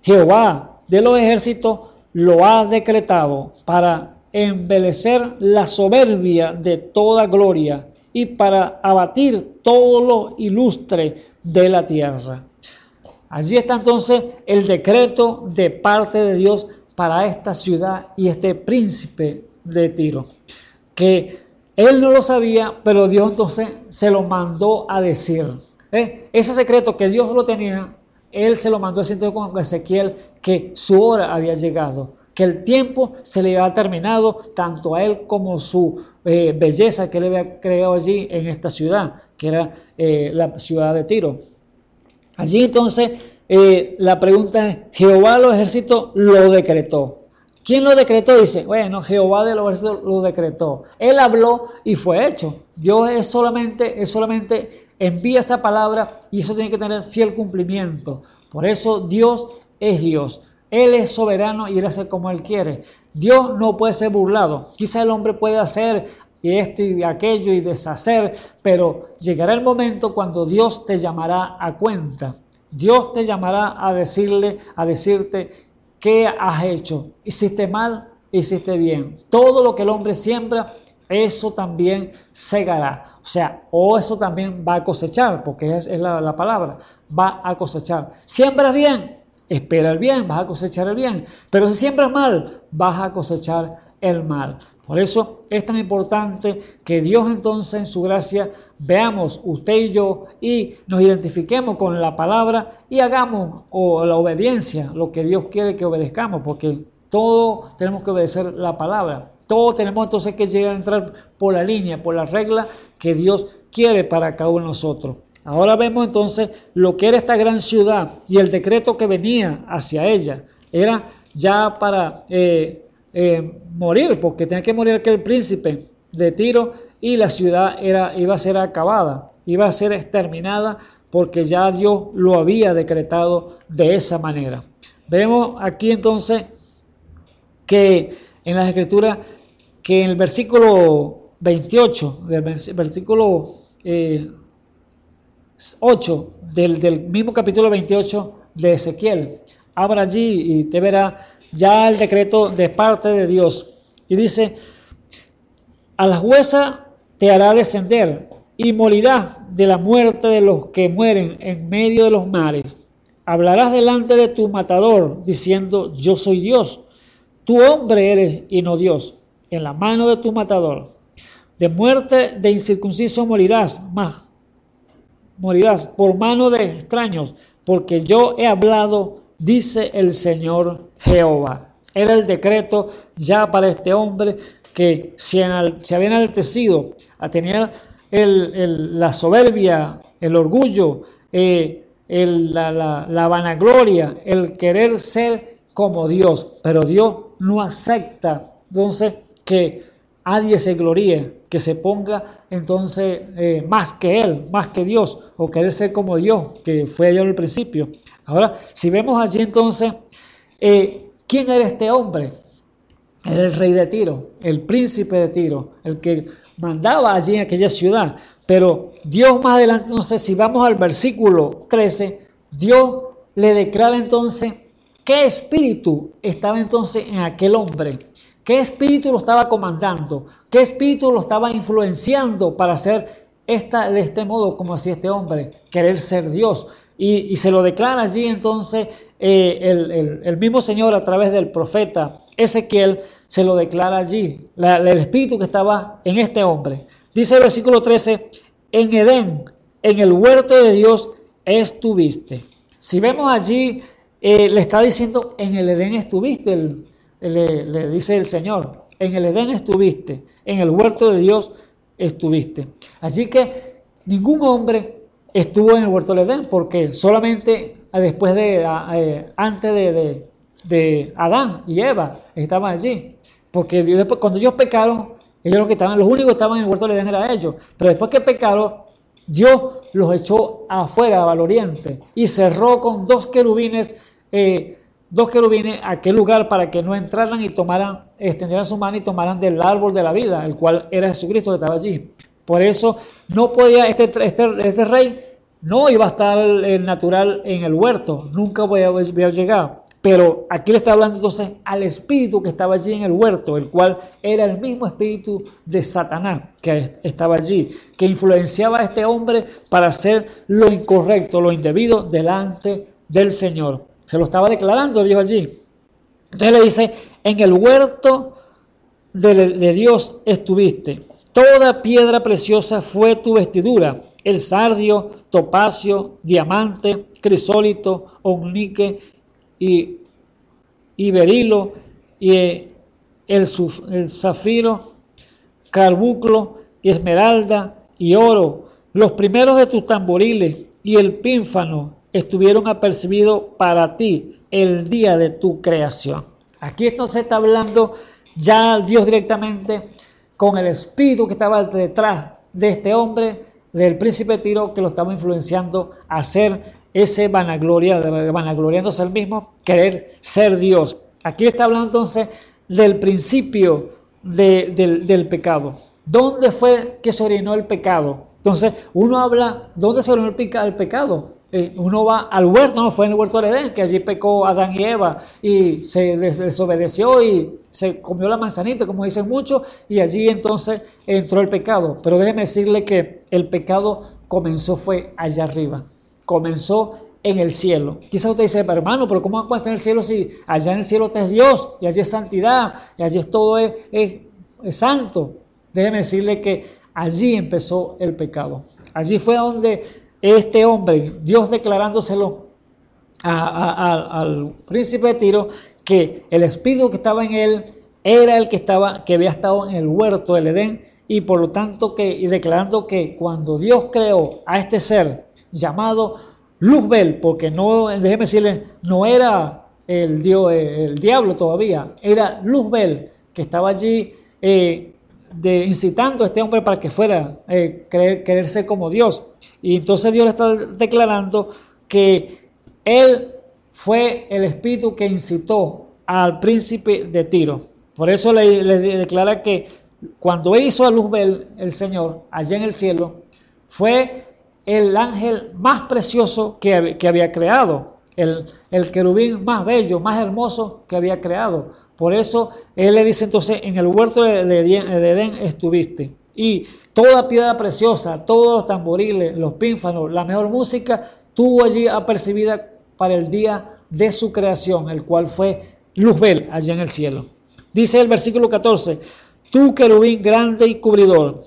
Speaker 4: Jehová de los ejércitos lo ha decretado para embelecer la soberbia de toda gloria y para abatir todo lo ilustre de la tierra. Allí está entonces el decreto de parte de Dios para esta ciudad y este príncipe de Tiro, que él no lo sabía, pero Dios entonces se lo mandó a decir. Ese secreto que Dios lo tenía, él se lo mandó a decir con Ezequiel que su hora había llegado, que el tiempo se le había terminado tanto a él como su belleza que él había creado allí en esta ciudad, que era la ciudad de Tiro. Allí entonces la pregunta es, Jehová de los ejércitos lo decretó. ¿Quién lo decretó? Dice, bueno, Jehová de los ejércitos lo decretó. Él habló y fue hecho. Dios es solamente envía esa palabra y eso tiene que tener fiel cumplimiento. Por eso Dios es Dios. Él es soberano y Él hace como Él quiere. Dios no puede ser burlado. Quizá el hombre puede hacer esto y aquello y deshacer, pero llegará el momento cuando Dios te llamará a cuenta. Dios te llamará a decirte qué has hecho. Hiciste mal, hiciste bien. Todo lo que el hombre siembra, eso también segará. O sea, eso también va a cosechar, porque es la palabra, va a cosechar. Siembras bien, espera el bien, vas a cosechar el bien. Pero si siembras mal, vas a cosechar el mal. Por eso es tan importante que Dios entonces en su gracia veamos usted y yo y nos identifiquemos con la palabra y hagamos la obediencia, lo que Dios quiere que obedezcamos, porque todos tenemos que obedecer la palabra. Todos tenemos entonces que llegar a entrar por la línea, por la regla que Dios quiere para cada uno de nosotros. Ahora vemos entonces lo que era esta gran ciudad y el decreto que venía hacia ella. Era ya para morir, porque tenía que morir aquel príncipe de Tiro y la ciudad iba a ser acabada, iba a ser exterminada porque ya Dios lo había decretado de esa manera. Vemos aquí entonces que en las Escrituras, que en el versículo 28, del versículo 8 del mismo capítulo 28 de Ezequiel, abra allí y te verá ya el decreto de parte de Dios. Y dice: a las huesas te hará descender y morirás de la muerte de los que mueren en medio de los mares. Hablarás delante de tu matador diciendo: yo soy Dios. Tú hombre eres y no Dios, en la mano de tu matador. De muerte de incircunciso morirás por mano de extraños, porque yo he hablado, dice el Señor Jehová. Era el decreto ya para este hombre que se había enaltecido, tenía la soberbia, el orgullo, la vanagloria, el querer ser como Dios, pero Dios no acepta entonces que nadie se gloríe, que se ponga entonces más que Él, más que Dios, o querer ser como Dios, que fue allá al principio. Ahora, si vemos allí entonces, ¿quién era este hombre? Era el rey de Tiro, el príncipe de Tiro, el que mandaba allí en aquella ciudad. Pero Dios más adelante, entonces, si vamos al versículo 13, Dios le declara entonces qué espíritu estaba entonces en aquel hombre, qué espíritu lo estaba comandando, qué espíritu lo estaba influenciando para hacer de este modo como hacía este hombre, querer ser Dios. Y se lo declara allí entonces el mismo Señor a través del profeta Ezequiel, se lo declara allí, el espíritu que estaba en este hombre. Dice el versículo 13, en Edén, en el huerto de Dios estuviste. Si vemos allí, le está diciendo, en el Edén estuviste, le dice el Señor, en el Edén estuviste, en el huerto de Dios estuviste. Así que ningún hombre estuvo en el huerto del Edén, porque solamente después antes de Adán y Eva estaban allí, porque cuando ellos pecaron, los únicos que estaban en el huerto del Edén eran ellos, pero después que pecaron, Dios los echó afuera al oriente y cerró con dos querubines a aquel lugar para que no entraran y extendieran su mano y tomaran del árbol de la vida, el cual era Jesucristo que estaba allí. Por eso no podía este rey, no iba a estar el natural en el huerto, nunca voy a llegar. Pero aquí le está hablando entonces al espíritu que estaba allí en el huerto, el cual era el mismo espíritu de Satanás que estaba allí, que influenciaba a este hombre para hacer lo incorrecto, lo indebido delante del Señor. Se lo estaba declarando Dios allí. Entonces le dice, en el huerto de Dios estuviste. Toda piedra preciosa fue tu vestidura, el sardio, topacio, diamante, crisólito, onique y berilo, y el zafiro, carbunclo, y esmeralda, y oro. Los primeros de tus tamboriles y el pímfano estuvieron apercibidos para ti el día de tu creación. Aquí entonces está hablando ya Dios directamente con el espíritu que estaba detrás de este hombre, del príncipe de Tiro, que lo estaba influenciando a hacer ese vanagloriándose él mismo, querer ser Dios. Aquí está hablando entonces del principio del pecado. ¿Dónde fue que se originó el pecado? Entonces uno habla, ¿dónde se originó el pecado? Uno va al huerto, no fue en el huerto del Edén, que allí pecó Adán y Eva y se desobedeció y se comió la manzanita, como dicen muchos, y allí entonces entró el pecado. Pero déjeme decirle que el pecado fue allá arriba, comenzó en el cielo. Quizás usted dice, hermano, pero ¿cómo va a estar en el cielo si allá en el cielo está Dios y allí es santidad y allí todo es santo? Déjeme decirle que allí empezó el pecado. Allí fue donde este hombre, Dios declarándoselo al príncipe de Tiro, que el espíritu que estaba en él era el que había estado en el huerto del Edén, y por lo tanto y declarando que cuando Dios creó a este ser llamado Luzbel, porque no, déjeme decirle, no era el diablo todavía, era Luzbel, que estaba allí incitando a este hombre para que fuera querer ser como Dios. Y entonces Dios le está declarando que él fue el espíritu que incitó al príncipe de Tiro. Por eso le declara que cuando hizo a Luzbel, el Señor, allá en el cielo, fue el ángel más precioso que había creado, el querubín más bello, más hermoso que había creado. Por eso él le dice entonces, en el huerto de Edén estuviste. Y toda piedra preciosa, todos los tamboriles, los pímpanos, la mejor música, tuvo allí apercibida para el día de su creación, el cual fue Luzbel allá en el cielo. Dice el versículo 14, tú querubín grande y cubridor,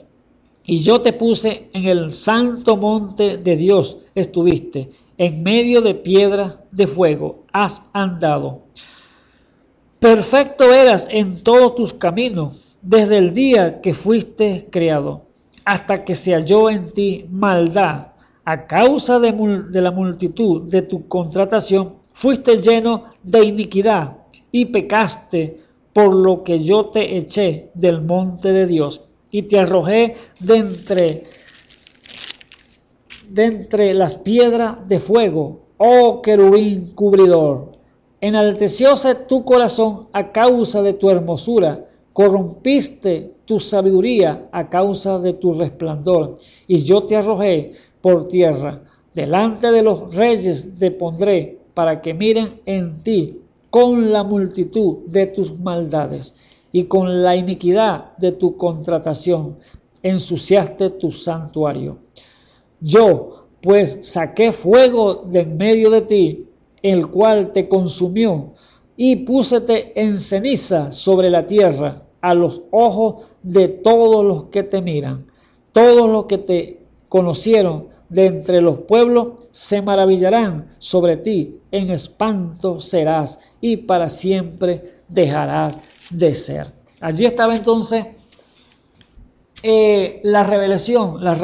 Speaker 4: y yo te puse en el santo monte de Dios estuviste, en medio de piedras de fuego has andado. Perfecto eras en todos tus caminos, desde el día que fuiste creado, hasta que se halló en ti maldad. A causa de la multitud de tu contratación, fuiste lleno de iniquidad y pecaste, por lo que yo te eché del monte de Dios y te arrojé de entre las piedras de fuego, oh querubín cubridor. Enaltecióse tu corazón a causa de tu hermosura, corrompiste tu sabiduría a causa de tu resplandor, y yo te arrojé por tierra. Delante de los reyes te pondré para que miren en ti con la multitud de tus maldades y con la iniquidad de tu contratación ensuciaste tu santuario. Yo pues saqué fuego de en medio de ti, el cual te consumió, y púsete en ceniza sobre la tierra a los ojos de todos los que te miran. Todos los que te conocieron de entre los pueblos se maravillarán sobre ti, en espanto serás y para siempre dejarás de ser. Allí estaba entonces la revelación, la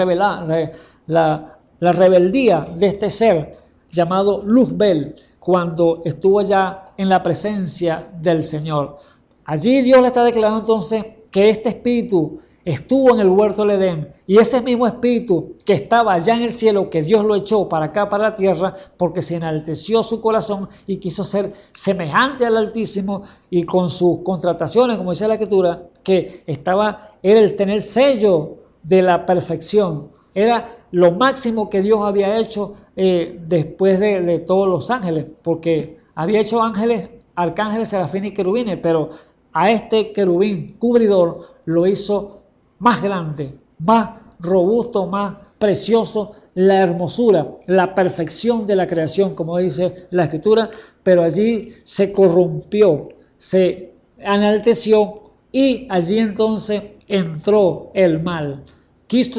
Speaker 4: rebeldía de este ser llamado Luzbel, cuando estuvo ya en la presencia del Señor. Allí Dios le está declarando entonces que este espíritu estuvo en el huerto del Edén, y ese mismo espíritu que estaba allá en el cielo, que Dios lo echó para acá, para la tierra, porque se enalteció su corazón y quiso ser semejante al Altísimo, y con sus contrataciones, como dice la Escritura, que era el tener sello de la perfección, era lo máximo que Dios había hecho después de todos los ángeles, porque había hecho ángeles, arcángeles, serafines y querubines, pero a este querubín cubridor lo hizo más grande, más robusto, más precioso, la hermosura, la perfección de la creación, como dice la Escritura, pero allí se corrompió, se enalteció, y allí entonces entró el mal.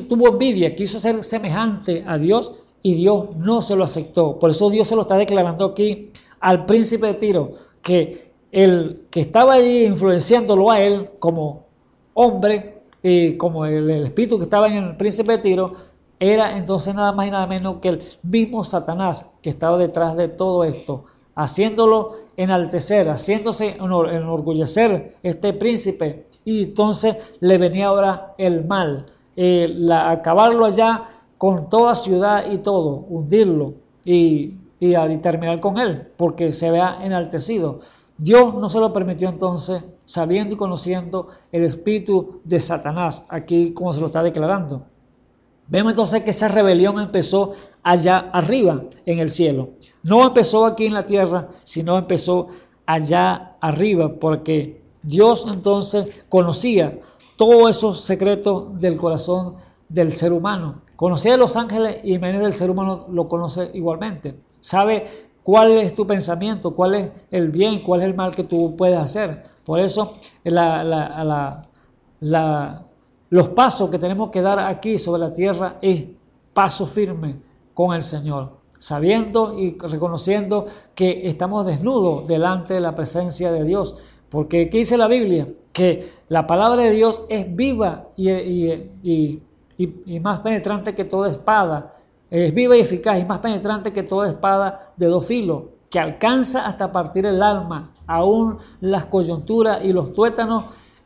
Speaker 4: Tuvo envidia, quiso ser semejante a Dios, y Dios no se lo aceptó. Por eso Dios se lo está declarando aquí al príncipe de Tiro, que el que estaba allí influenciándolo a él como hombre, y como el espíritu que estaba en el príncipe de Tiro, era entonces nada más y nada menos que el mismo Satanás que estaba detrás de todo esto, haciéndolo enaltecer, haciéndose enorgullecer este príncipe, y entonces le venía ahora el mal, acabarlo allá con toda ciudad y todo, hundirlo y terminar con él, porque se vea enaltecido. Dios no se lo permitió entonces, sabiendo y conociendo el espíritu de Satanás, aquí como se lo está declarando. Vemos entonces que esa rebelión empezó allá arriba en el cielo. No empezó aquí en la tierra, sino empezó allá arriba, porque Dios entonces conocía todos esos secretos del corazón del ser humano. Conocía de los ángeles, y menos del ser humano lo conoce igualmente. Sabe cuál es tu pensamiento, cuál es el bien, cuál es el mal que tú puedes hacer. Por eso los pasos que tenemos que dar aquí sobre la tierra es paso firme con el Señor, sabiendo y reconociendo que estamos desnudos delante de la presencia de Dios. Porque ¿qué dice la Biblia? Que la palabra de Dios es viva y más penetrante que toda espada. Es viva y eficaz y más penetrante que toda espada de dos filos, que alcanza hasta partir el alma, aún las coyunturas y los tuétanos,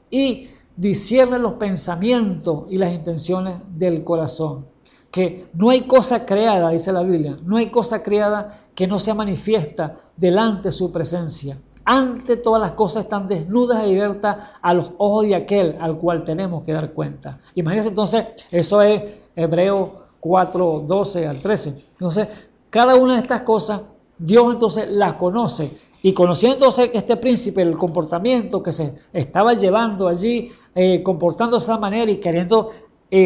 Speaker 4: y discierne los pensamientos y las intenciones del corazón. Que no hay cosa creada, dice la Biblia, no hay cosa creada que no sea manifiesta delante de su presencia. Ante todas las cosas están desnudas y abiertas a los ojos de aquel al cual tenemos que dar cuenta. Imagínense entonces, eso es Hebreos 4, 12 al 13. Entonces, cada una de estas cosas, Dios entonces las conoce. Y conociendo entonces este príncipe, el comportamiento que se estaba llevando allí, comportándose de esa manera y queriendo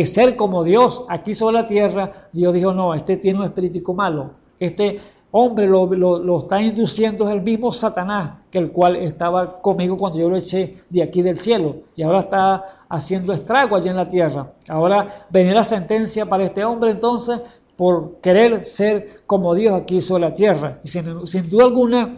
Speaker 4: ser como Dios aquí sobre la tierra, Dios dijo, no, este tiene un espíritu malo. Este hombre lo está induciendo, es el mismo Satanás, que el cual estaba conmigo cuando yo lo eché de aquí del cielo. Y ahora está haciendo estrago allí en la tierra. Ahora viene la sentencia para este hombre entonces por querer ser como Dios aquí sobre la tierra. Y sin duda alguna,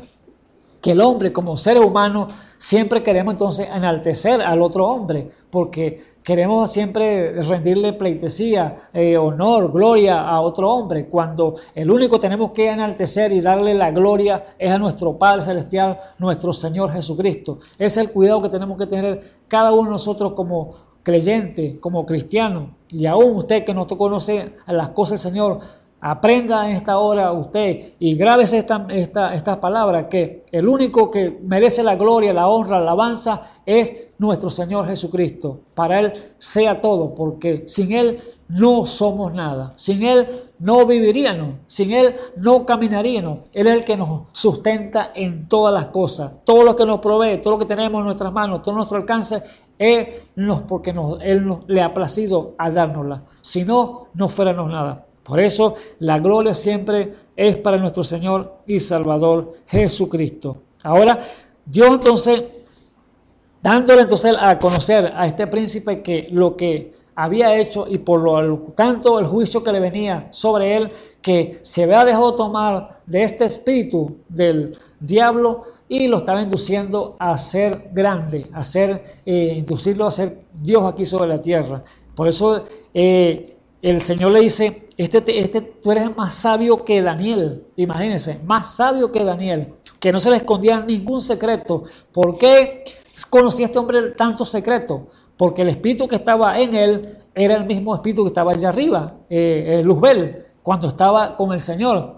Speaker 4: que el hombre como ser humano siempre queremos entonces enaltecer al otro hombre, porque queremos siempre rendirle pleitesía, honor, gloria a otro hombre, cuando el único que tenemos que enaltecer y darle la gloria es a nuestro Padre Celestial, nuestro Señor Jesucristo. Ese es el cuidado que tenemos que tener cada uno de nosotros como creyente, como cristiano, y aún usted que no conoce las cosas del Señor, aprenda en esta hora usted y grábese estas palabras, que el único que merece la gloria, la honra, la alabanza es nuestro Señor Jesucristo. Para Él sea todo, porque sin Él no somos nada. Sin Él no viviríamos, sin Él no caminaríamos. Él es el que nos sustenta en todas las cosas. Todo lo que nos provee, todo lo que tenemos en nuestras manos, todo nuestro alcance, porque Él le ha placido a dárnosla. Si no, no fuéramos nada. Por eso la gloria siempre es para nuestro Señor y Salvador Jesucristo. Ahora, Dios entonces, dándole entonces a conocer a este príncipe que lo que había hecho y por lo tanto el juicio que le venía sobre él, que se había dejado tomar de este espíritu del diablo y lo estaba induciendo a ser grande, inducirlo a ser Dios aquí sobre la tierra. Por eso el Señor le dice, tú eres más sabio que Daniel. Imagínense, más sabio que Daniel, que no se le escondía ningún secreto. ¿Por qué conocía este hombre tantos secretos? Porque el espíritu que estaba en él era el mismo espíritu que estaba allá arriba, Luzbel, cuando estaba con el Señor.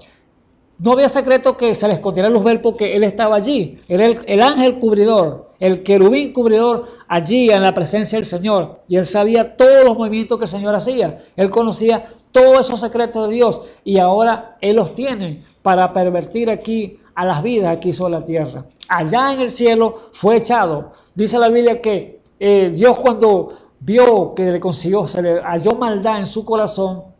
Speaker 4: No había secreto que se le escondiera a Luzbel porque él estaba allí. Era el ángel cubridor, el querubín cubridor allí en la presencia del Señor. Y él sabía todos los movimientos que el Señor hacía. Él conocía todos esos secretos de Dios y ahora él los tiene para pervertir aquí a las vidas aquí sobre la tierra. Allá en el cielo fue echado. Dice la Biblia que Dios cuando vio que le consiguió, se le halló maldad en su corazón,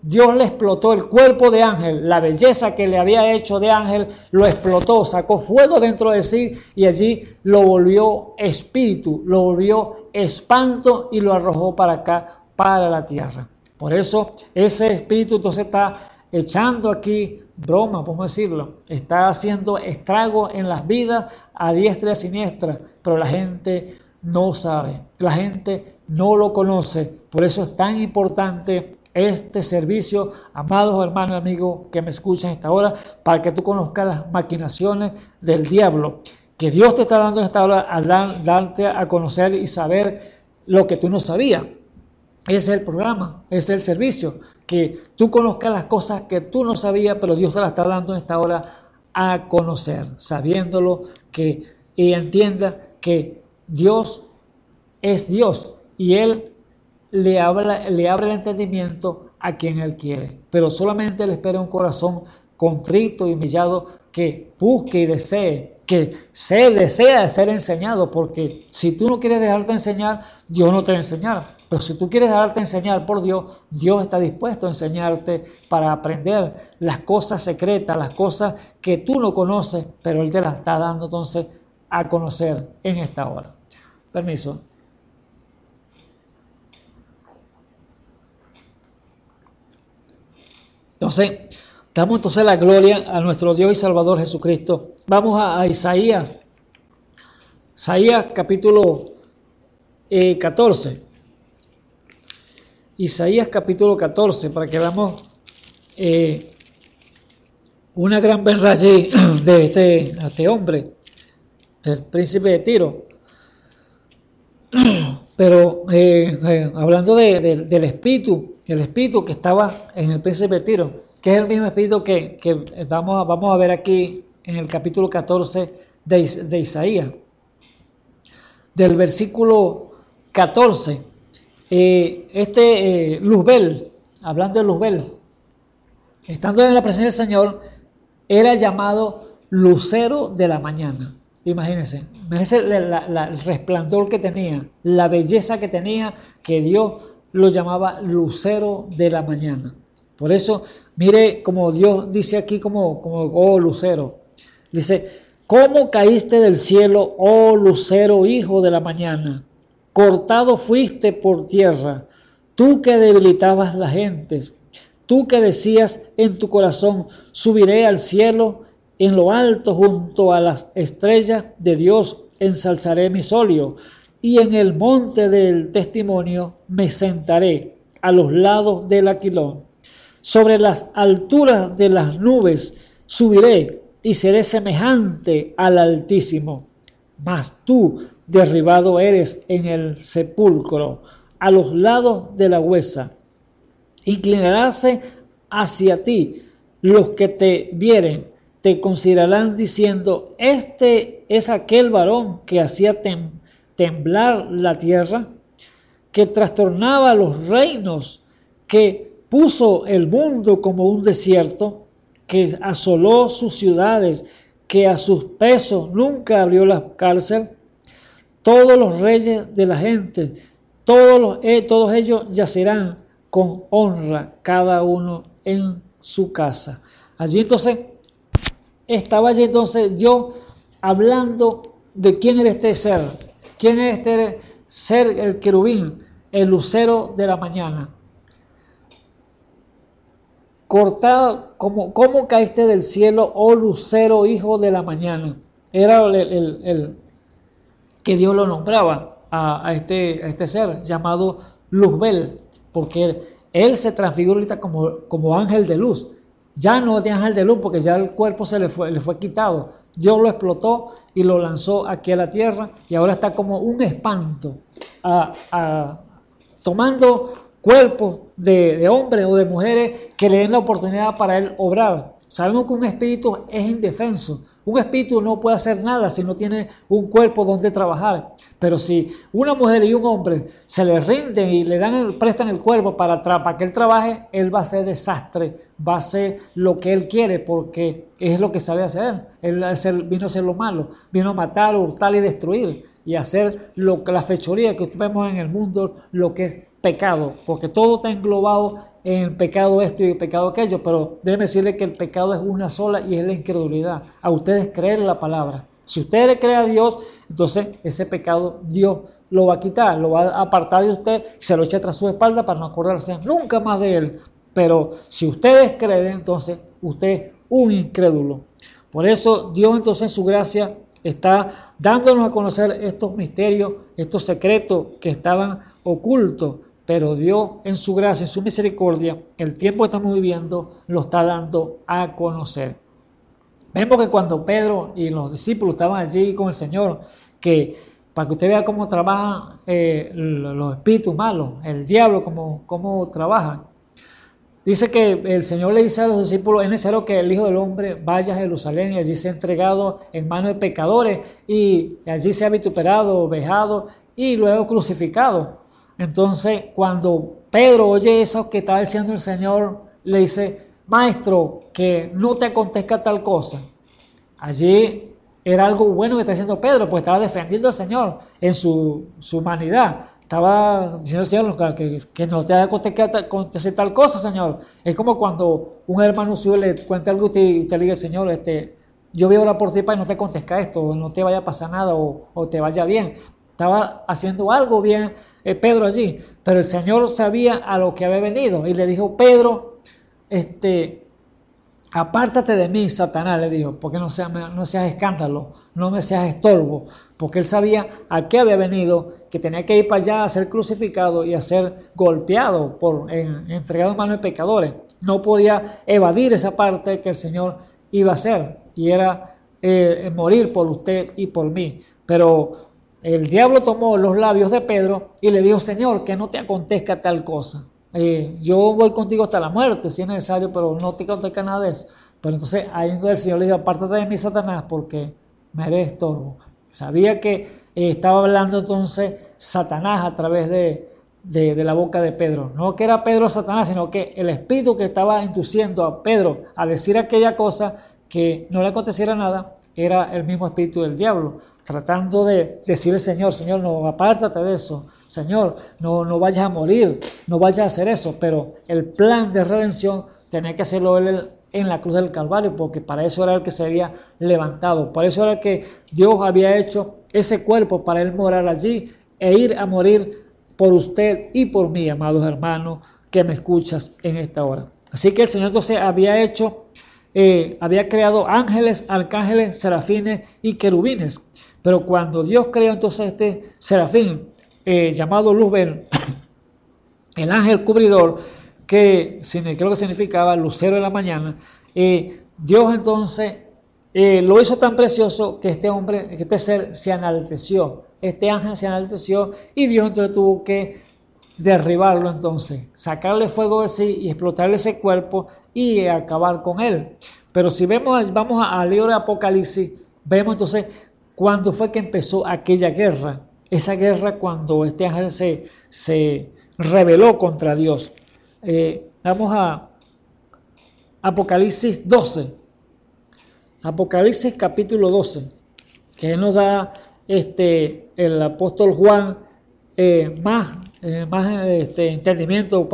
Speaker 4: Dios le explotó el cuerpo de ángel, la belleza que le había hecho de ángel, lo explotó, sacó fuego dentro de sí y allí lo volvió espíritu, lo volvió espanto y lo arrojó para acá, para la tierra. Por eso ese espíritu entonces está echando aquí broma, podemos decirlo, está haciendo estrago en las vidas a diestra y a siniestra, pero la gente no sabe, la gente no lo conoce. Por eso es tan importante este servicio, amados hermanos y amigos que me escuchan a esta hora, para que tú conozcas las maquinaciones del diablo, que Dios te está dando en esta hora a darte a conocer y saber lo que tú no sabías. Ese es el programa, ese es el servicio, que tú conozcas las cosas que tú no sabías, pero Dios te las está dando en esta hora a conocer, sabiéndolo, y entienda que Dios es Dios y Él le abre el entendimiento a quien Él quiere, pero solamente Él espera un corazón contrito y humillado que busque y desee, desea ser enseñado, porque si tú no quieres dejarte enseñar, Dios no te va a enseñar. Pero si tú quieres dejarte enseñar por Dios, Dios está dispuesto a enseñarte para aprender las cosas secretas, las cosas que tú no conoces, pero Él te las está dando entonces a conocer en esta hora. Permiso. Entonces, damos entonces la gloria a nuestro Dios y Salvador Jesucristo. Vamos a Isaías. Isaías capítulo 14. Isaías capítulo 14, para que veamos una gran verdad allí de este hombre, del príncipe de Tiro. Pero hablando del espíritu, el espíritu que estaba en el príncipe de Tiro, que es el mismo espíritu que vamos a ver aquí en el capítulo 14 de Isaías. Del versículo 14, Luzbel, hablando de Luzbel, estando en la presencia del Señor, era llamado lucero de la mañana. Imagínense el resplandor que tenía, la belleza que tenía, que Dios lo llamaba lucero de la mañana. Por eso, mire como Dios dice aquí, como oh lucero, dice: ¿cómo caíste del cielo, oh lucero, hijo de la mañana? Cortado fuiste por tierra, tú que debilitabas las gentes, tú que decías en tu corazón: subiré al cielo, en lo alto junto a las estrellas de Dios ensalzaré mi solio, y en el monte del testimonio me sentaré a los lados del Aquilón. Sobre las alturas de las nubes subiré y seré semejante al Altísimo. Mas tú derribado eres en el sepulcro, a los lados de la huesa. Inclinaráse hacia ti los que te vieren, te considerarán diciendo: este es aquel varón que hacía temblar la tierra, que trastornaba los reinos, que puso el mundo como un desierto, que asoló sus ciudades, que a sus presos nunca abrió la cárcel. Todos los reyes de la gente, todos ellos yacerán con honra, cada uno en su casa. Allí entonces, estaba allí entonces yo hablando de quién era este ser, quién era este ser, el querubín, el lucero de la mañana. Cortado, ¿cómo caíste del cielo, oh lucero, hijo de la mañana? Era el que Dios lo nombraba a este ser llamado Luzbel, porque él se transfiguró ahorita como ángel de luz. Ya no es de ángel de luz, porque ya el cuerpo le fue quitado. Dios lo explotó y lo lanzó aquí a la tierra, y ahora está como un espanto, tomando cuerpos de hombres o de mujeres que le den la oportunidad para él obrar. Sabemos que un espíritu es indefenso. Un espíritu no puede hacer nada si no tiene un cuerpo donde trabajar. Pero si una mujer y un hombre se le rinden y le prestan el cuerpo para que él trabaje, él va a hacer desastre, va a hacer lo que él quiere, porque es lo que sabe hacer. Él vino a hacer lo malo, vino a matar, hurtar y destruir, y hacer la fechoría que vemos en el mundo, lo que es pecado, porque todo está englobado en el pecado esto y el pecado aquello. Pero déjeme decirle que el pecado es una sola, y es la incredulidad, a ustedes creer la palabra. Si usted le cree a Dios, entonces ese pecado Dios lo va a quitar, lo va a apartar de usted, se lo echa tras su espalda para no acordarse nunca más de él. Pero si ustedes creen, entonces usted es un incrédulo. Por eso Dios entonces en su gracia está dándonos a conocer estos misterios, estos secretos que estaban ocultos. Pero Dios en su gracia, en su misericordia, el tiempo que estamos viviendo, lo está dando a conocer. Vemos que cuando Pedro y los discípulos estaban allí con el Señor, que para que usted vea cómo trabajan los espíritus malos, el diablo, cómo trabajan. Dice que el Señor le dice a los discípulos: es necesario que el Hijo del Hombre vaya a Jerusalén y allí sea entregado en manos de pecadores, y allí sea vituperado, vejado y luego crucificado. Entonces, cuando Pedro oye eso que estaba diciendo el Señor, le dice: Maestro, que no te acontezca tal cosa. Allí era algo bueno que está diciendo Pedro, pues estaba defendiendo al Señor en su humanidad. Estaba diciendo al Señor que no te acontece tal cosa, Señor. Es como cuando un hermano suyo le cuenta algo y usted le dice: Señor, yo voy a orar por ti para que no te acontezca esto, o no te vaya a pasar nada, o te vaya bien. Estaba haciendo algo bien Pedro allí, pero el Señor sabía a lo que había venido y le dijo: Pedro, apártate de mí, Satanás, le dijo, porque no seas escándalo, no me seas estorbo, porque él sabía a qué había venido, que tenía que ir para allá a ser crucificado y a ser golpeado, entregado en manos de pecadores. No podía evadir esa parte que el Señor iba a hacer, y era morir por usted y por mí. Pero el diablo tomó los labios de Pedro y le dijo, Señor, que no te acontezca tal cosa. Yo voy contigo hasta la muerte si es necesario, pero no te acontezca nada de eso. Pero entonces ahí el Señor le dijo, apártate de mí, Satanás, porque me eres estorbo. Sabía que estaba hablando entonces Satanás a través de la boca de Pedro. No que era Pedro Satanás, sino que el espíritu que estaba induciendo a Pedro a decir aquella cosa que no le aconteciera nada, era el mismo espíritu del diablo, tratando de decirle, Señor, no, apártate de eso, Señor, no vayas a morir, no vayas a hacer eso, pero el plan de redención tenía que hacerlo él en la cruz del Calvario, porque para eso era el que se había levantado, para eso era el que Dios había hecho ese cuerpo para él morar allí e ir a morir por usted y por mí, amados hermanos, que me escuchas en esta hora. Así que el Señor entonces había creado ángeles, arcángeles, serafines y querubines. Pero cuando Dios creó entonces este serafín llamado Luzbel, el ángel cubridor, que creo que significaba lucero de la mañana, Dios entonces lo hizo tan precioso que este ser se enalteció, este ángel se enalteció y Dios entonces tuvo que derribarlo entonces, sacarle fuego de sí y explotarle ese cuerpo y acabar con él. Pero si vamos al libro de Apocalipsis, vemos entonces cuándo fue que empezó aquella guerra. Esa guerra cuando este ángel se rebeló contra Dios. Vamos a Apocalipsis 12. Apocalipsis capítulo 12, que nos da el apóstol Juan más entendimiento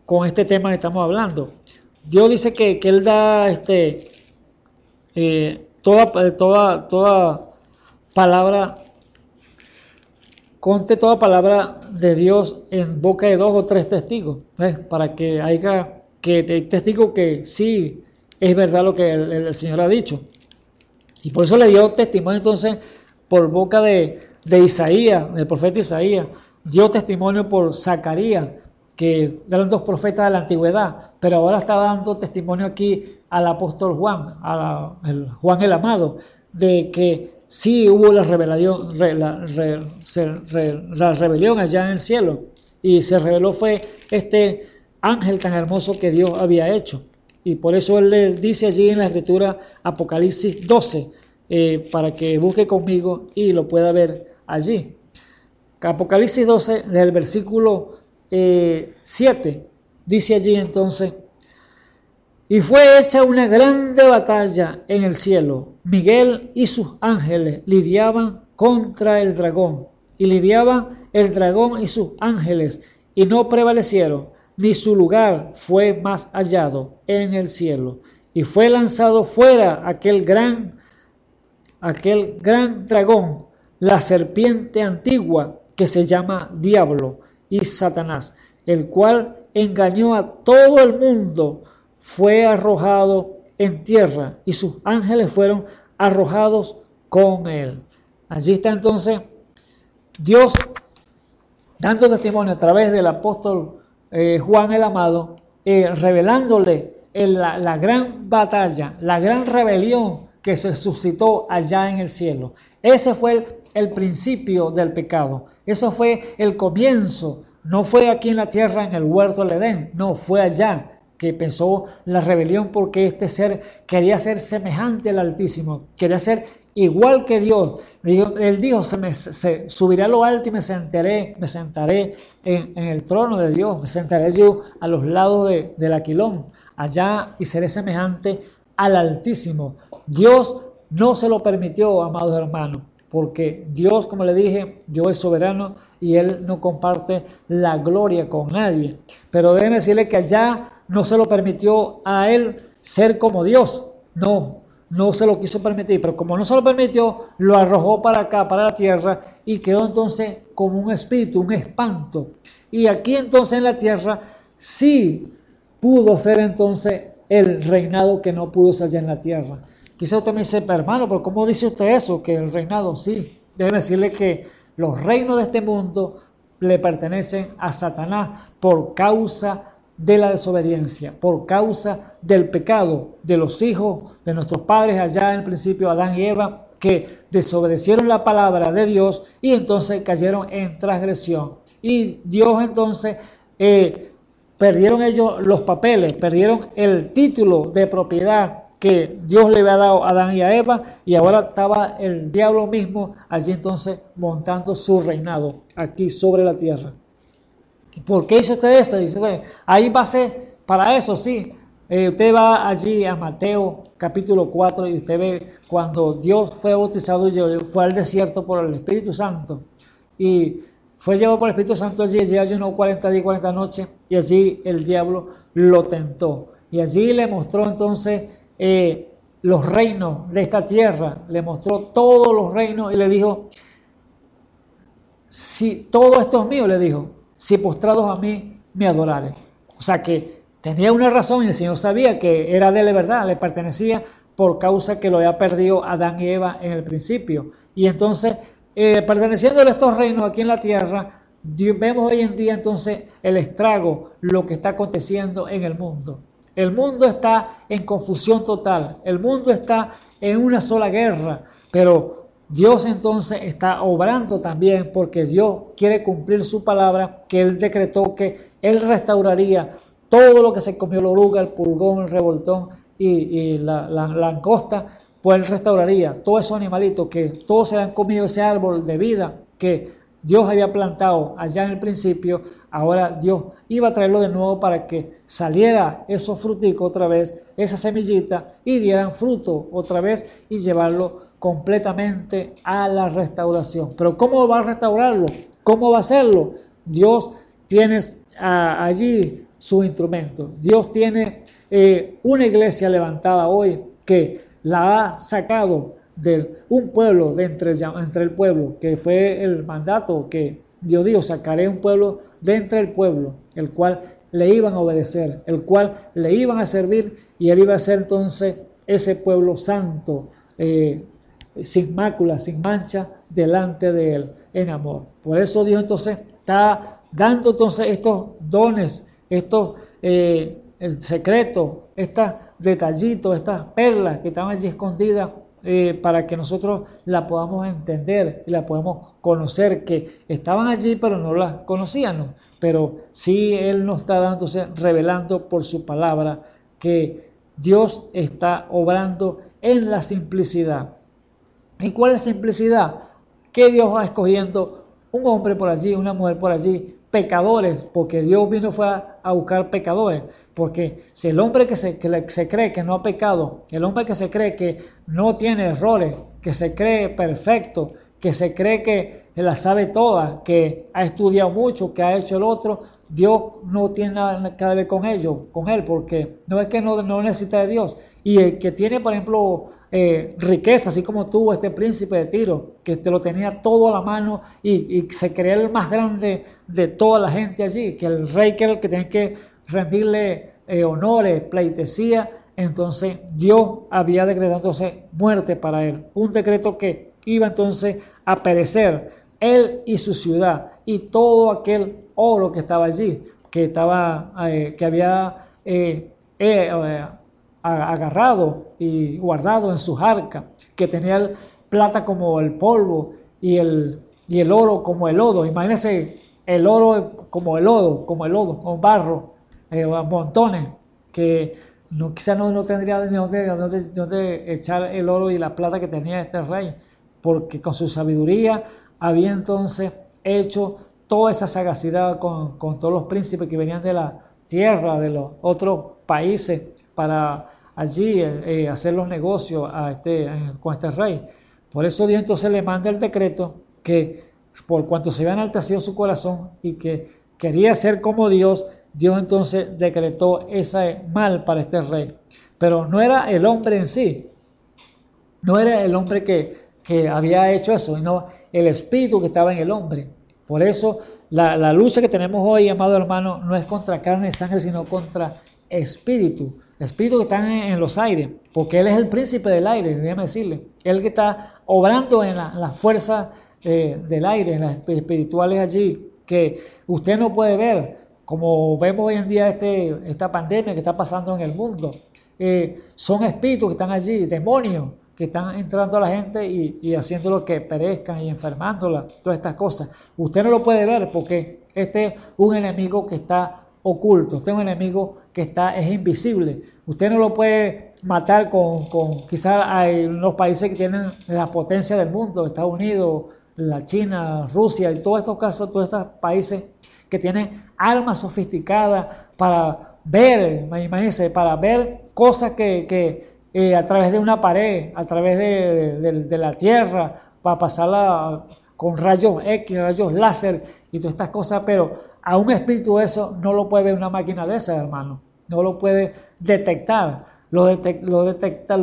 Speaker 4: con este tema que estamos hablando. Dios dice que Él da toda palabra, conte toda palabra de Dios en boca de 2 o 3 testigos, para que haya testigos que sí es verdad lo que el Señor ha dicho. Y por eso le dio testimonio entonces por boca de Isaías, del profeta Isaías, dio testimonio por Zacarías, que eran 2 profetas de la antigüedad, pero ahora está dando testimonio aquí al apóstol Juan, Juan el amado, de que sí hubo la rebelión allá en el cielo, y se reveló fue este ángel tan hermoso que Dios había hecho. Y por eso él le dice allí en la escritura Apocalipsis 12, para que busque conmigo y lo pueda ver allí. Apocalipsis 12, del versículo 7, dice allí entonces, y fue hecha una grande batalla en el cielo. Miguel y sus ángeles lidiaban contra el dragón, y lidiaban el dragón y sus ángeles, y no prevalecieron, ni su lugar fue más hallado en el cielo. Y fue lanzado fuera aquel gran dragón, la serpiente antigua, que se llama Diablo y Satanás, el cual engañó a todo el mundo, fue arrojado en tierra y sus ángeles fueron arrojados con él. Allí está entonces Dios dando testimonio a través del apóstol Juan el amado, revelándole la gran batalla, la gran rebelión que se suscitó allá en el cielo. Ese fue el principio del pecado. Eso fue el comienzo. No fue aquí en la tierra, en el huerto del Edén. No, fue allá que empezó la rebelión, porque este ser quería ser semejante al Altísimo. Quería ser igual que Dios. Él dijo, subiré a lo alto y me sentaré en el trono de Dios. Me sentaré yo a los lados del aquilón. Allá y seré semejante al Altísimo. Dios no se lo permitió, amados hermanos, porque Dios, como le dije, Dios es soberano y Él no comparte la gloria con nadie. Pero déjenme decirle que allá no se lo permitió a Él ser como Dios. No se lo quiso permitir, pero como no se lo permitió, lo arrojó para acá, para la tierra, y quedó entonces como un espíritu, un espanto. Y aquí entonces en la tierra sí pudo ser entonces el reinado que no pudo ser allá en la tierra. Quizá usted me dice, hermano, pero ¿cómo dice usted eso? Que el reinado, sí. Debe decirle que los reinos de este mundo le pertenecen a Satanás por causa de la desobediencia, por causa del pecado de los hijos de nuestros padres allá en el principio, Adán y Eva, que desobedecieron la palabra de Dios y entonces cayeron en transgresión. Y Dios entonces, perdieron ellos los papeles, perdieron el título de propiedad que Dios le había dado a Adán y a Eva, y ahora estaba el diablo mismo allí entonces montando su reinado aquí sobre la tierra. ¿Por qué hizo usted eso? Dice, ahí va a ser para eso, sí. Usted va allí a Mateo capítulo 4 y usted ve cuando Dios fue bautizado y fue al desierto por el Espíritu Santo. Y fue llevado por el Espíritu Santo allí ayunó 40 días y 40 noches, y allí el diablo lo tentó. Y allí le mostró entonces los reinos de esta tierra, le mostró todos los reinos y le dijo, si todo esto es mío, le dijo, si postrados a mí me adoraren. O sea que tenía una razón y el Señor sabía que era de la verdad, le pertenecía por causa que lo había perdido Adán y Eva en el principio. Y entonces, perteneciendo a estos reinos aquí en la tierra, vemos hoy en día entonces el estrago, lo que está aconteciendo en el mundo. El mundo está en confusión total, el mundo está en una sola guerra, pero Dios entonces está obrando también porque Dios quiere cumplir su palabra, que Él decretó que Él restauraría todo lo que se comió la oruga, el pulgón, el revoltón y la langosta, pues Él restauraría todos esos animalitos que todos se habían comido ese árbol de vida que Dios había plantado allá en el principio. Ahora Dios iba a traerlo de nuevo para que saliera esos fruticos otra vez, esa semillita, y dieran fruto otra vez y llevarlo completamente a la restauración. Pero ¿cómo va a restaurarlo? ¿Cómo va a hacerlo? Dios tiene allí sus instrumentos. Dios tiene una iglesia levantada hoy que la ha sacado de un pueblo de entre el pueblo, que fue el mandato que Dios dijo, sacaré un pueblo de entre el pueblo, el cual le iban a obedecer, el cual le iban a servir, y él iba a ser entonces ese pueblo santo, sin mácula, sin mancha, delante de él, en amor. Por eso Dios entonces está dando entonces estos dones, estos secretos, estos detallitos, estas perlas que están allí escondidas, para que nosotros la podamos entender y la podamos conocer, que estaban allí pero no las conocíamos, pero sí Él nos está dándose, revelando por su palabra que Dios está obrando en la simplicidad. ¿Y cuál es la simplicidad? Que Dios va escogiendo un hombre por allí, una mujer por allí, pecadores, porque Dios vino fue a buscar pecadores, porque si el hombre que se cree que no ha pecado, el hombre que se cree que no tiene errores, que se cree perfecto, que se cree que la sabe toda, que ha estudiado mucho, que ha hecho el otro, Dios no tiene nada que ver con él, porque no es que no necesita de Dios. Y el que tiene, por ejemplo, riqueza, así como tuvo este príncipe de Tiro, que te lo tenía todo a la mano y se creía el más grande de toda la gente allí, que el rey que era el que tenía que rendirle honores, pleitesía, entonces Dios había decretado entonces muerte para él, un decreto que iba entonces a perecer él y su ciudad y todo aquel oro que estaba allí, que había agarrado y guardado en sus arcas, que tenía el plata como el polvo y el oro como el lodo. Imagínense el oro como el lodo, con barro, montones, que quizás no tendría de dónde echar el oro y la plata que tenía este rey, porque con su sabiduría había entonces hecho toda esa sagacidad con todos los príncipes que venían de la tierra, de los otros países, para allí hacer los negocios con este rey. Por eso Dios entonces le manda el decreto que por cuanto se había enaltecido su corazón y que quería ser como Dios, Dios entonces decretó ese mal para este rey. Pero no era el hombre en sí, no era el hombre que había hecho eso, sino el espíritu que estaba en el hombre. Por eso la lucha que tenemos hoy, amado hermano, no es contra carne y sangre, sino contra espíritu que están en los aires, porque Él es el príncipe del aire, déjame decirle, Él que está obrando en las fuerzas del aire, en las espirituales allí, que usted no puede ver, como vemos hoy en día esta pandemia que está pasando en el mundo. Son espíritus que están allí, demonios, que están entrando a la gente y haciéndolo que perezcan y enfermándola, todas estas cosas. Usted no lo puede ver porque este es un enemigo que está oculto, este es un enemigo que es invisible. Usted no lo puede matar quizás hay unos países que tienen la potencia del mundo, Estados Unidos, la China, Rusia y todos estos casos, todos estos países que tienen armas sofisticadas para ver, imagínense, para ver cosas que a través de una pared, a través de la tierra, para pasarla con rayos X, rayos láser y todas estas cosas, pero a un espíritu eso no lo puede ver una máquina de esas, hermano, no lo puede detectar, lo detecta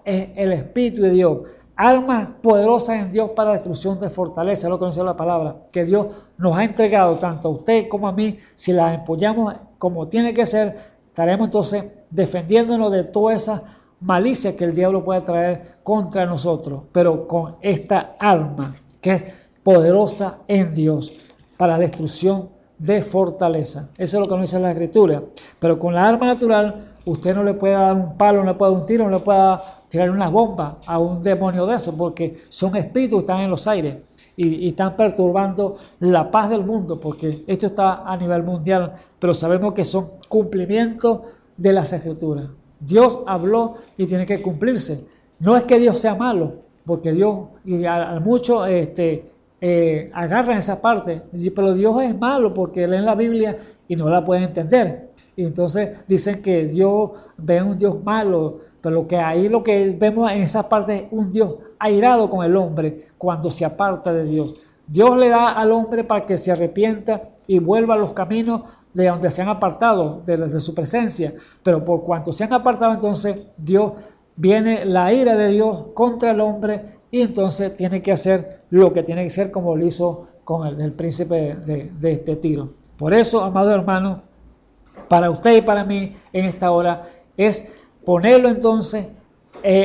Speaker 4: es el Espíritu de Dios. Armas poderosas en Dios para destrucción de fortaleza, es lo que dice la palabra, que Dios nos ha entregado tanto a usted como a mí. Si las empuñamos como tiene que ser, estaremos entonces defendiéndonos de toda esa malicia que el diablo puede traer contra nosotros, pero con esta arma que es poderosa en Dios para la destrucción de fortaleza. Eso es lo que nos dice la Escritura. Pero con la arma natural, usted no le puede dar un palo, no le puede dar un tiro, no le puede tirar unas bombas a un demonio de eso, porque son espíritus que están en los aires y están perturbando la paz del mundo, porque esto está a nivel mundial, pero sabemos que son cumplimientos de las Escrituras. Dios habló y tiene que cumplirse. No es que Dios sea malo, porque Dios, y a muchos agarran esa parte, pero Dios es malo porque leen la Biblia y no la pueden entender. Y entonces dicen que Dios ve un Dios malo, pero lo que vemos en esa parte es un Dios airado con el hombre cuando se aparta de Dios. Dios le da al hombre para que se arrepienta y vuelva a los caminos de donde se han apartado de su presencia, pero por cuanto se han apartado, entonces viene la ira de Dios contra el hombre y entonces tiene que hacer lo que tiene que hacer, como lo hizo con el príncipe de este Tiro. Por eso, amado hermano, para usted y para mí en esta hora es ponerlo entonces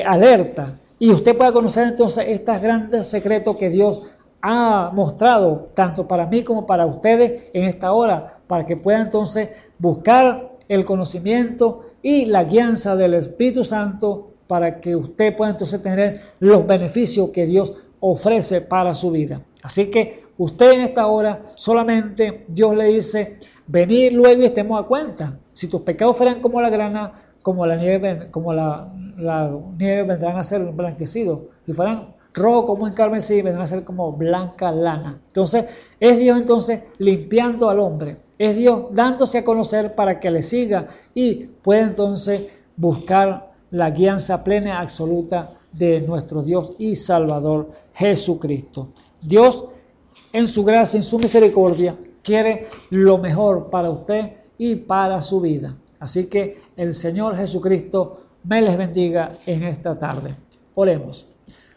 Speaker 4: alerta, y usted pueda conocer entonces estos grandes secretos que Dios ha mostrado tanto para mí como para ustedes en esta hora, para que puedan entonces buscar el conocimiento y la guianza del Espíritu Santo, para que usted pueda entonces tener los beneficios que Dios ofrece para su vida. Así que usted en esta hora solamente Dios le dice: venid luego y estemos a cuenta. Si tus pecados fueran como la grana, como la nieve vendrán a ser blanquecidos. Si fueran rojo como en carmesí, vendrán a ser como blanca lana. Entonces es Dios entonces limpiando al hombre, es Dios dándose a conocer para que le siga y pueda entonces buscar la guianza plena, absoluta de nuestro Dios y Salvador Jesucristo. Dios, en su gracia, en su misericordia, quiere lo mejor para usted y para su vida. Así que el Señor Jesucristo me les bendiga en esta tarde. Oremos.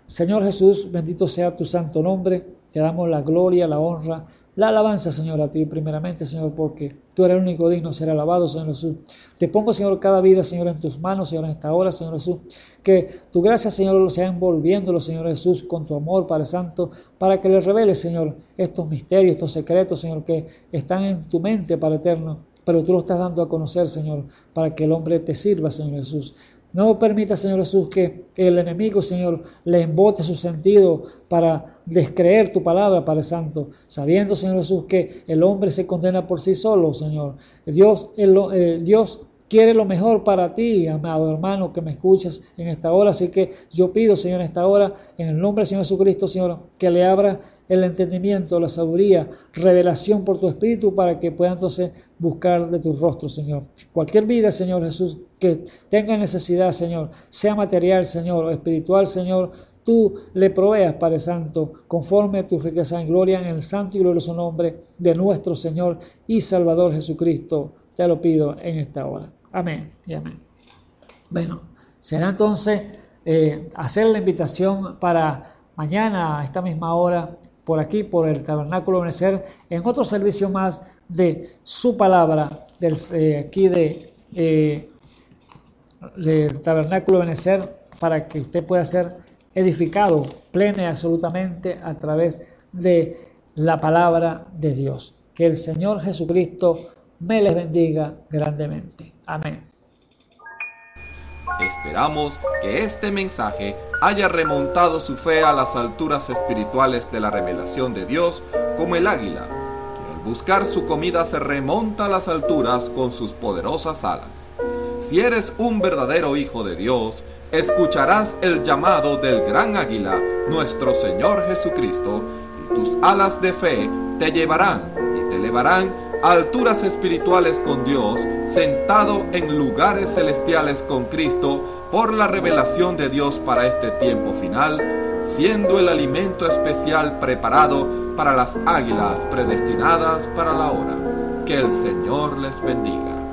Speaker 4: Señor Jesús, bendito sea tu santo nombre. Te damos la gloria, la honra, la alabanza, Señor, a ti primeramente, Señor, porque tú eres el único digno de ser alabado, Señor Jesús. Te pongo, Señor, cada vida, Señor, en tus manos, Señor, en esta hora, Señor Jesús. Que tu gracia, Señor, sea envolviéndolo, Señor Jesús, con tu amor, Padre Santo, para que le reveles, Señor, estos misterios, estos secretos, Señor, que están en tu mente, Padre eterno, pero tú lo estás dando a conocer, Señor, para que el hombre te sirva, Señor Jesús. No permita, Señor Jesús, que el enemigo, Señor, le embote su sentido para descreer tu palabra, Padre Santo, sabiendo, Señor Jesús, que el hombre se condena por sí solo, Señor. Dios quiere lo mejor para ti, amado hermano, que me escuchas en esta hora. Así que yo pido, Señor, en esta hora, en el nombre del Señor Jesucristo, Señor, que le abra el entendimiento, la sabiduría, revelación por tu Espíritu, para que pueda entonces buscar de tu rostro, Señor. Cualquier vida, Señor Jesús, que tenga necesidad, Señor, sea material, Señor, o espiritual, Señor, tú le proveas, Padre Santo, conforme a tu riqueza en gloria, en el santo y glorioso nombre de nuestro Señor y Salvador Jesucristo. Te lo pido en esta hora. Amén y amén. Bueno, será entonces hacer la invitación para mañana a esta misma hora, por aquí, por el Tabernáculo Benecer, en otro servicio más de su palabra, del Tabernáculo Benecer, para que usted pueda ser edificado plena y absolutamente a través de la palabra de Dios. Que el Señor Jesucristo me les bendiga grandemente. Amén.
Speaker 5: Esperamos que este mensaje haya remontado su fe a las alturas espirituales de la revelación de Dios, como el águila, que al buscar su comida se remonta a las alturas con sus poderosas alas. Si eres un verdadero hijo de Dios, escucharás el llamado del gran águila, nuestro Señor Jesucristo, y tus alas de fe te llevarán y te elevarán a alturas espirituales con Dios, sentado en lugares celestiales con Cristo, por la revelación de Dios para este tiempo final, siendo el alimento especial preparado para las águilas predestinadas para la hora. Que el Señor les bendiga.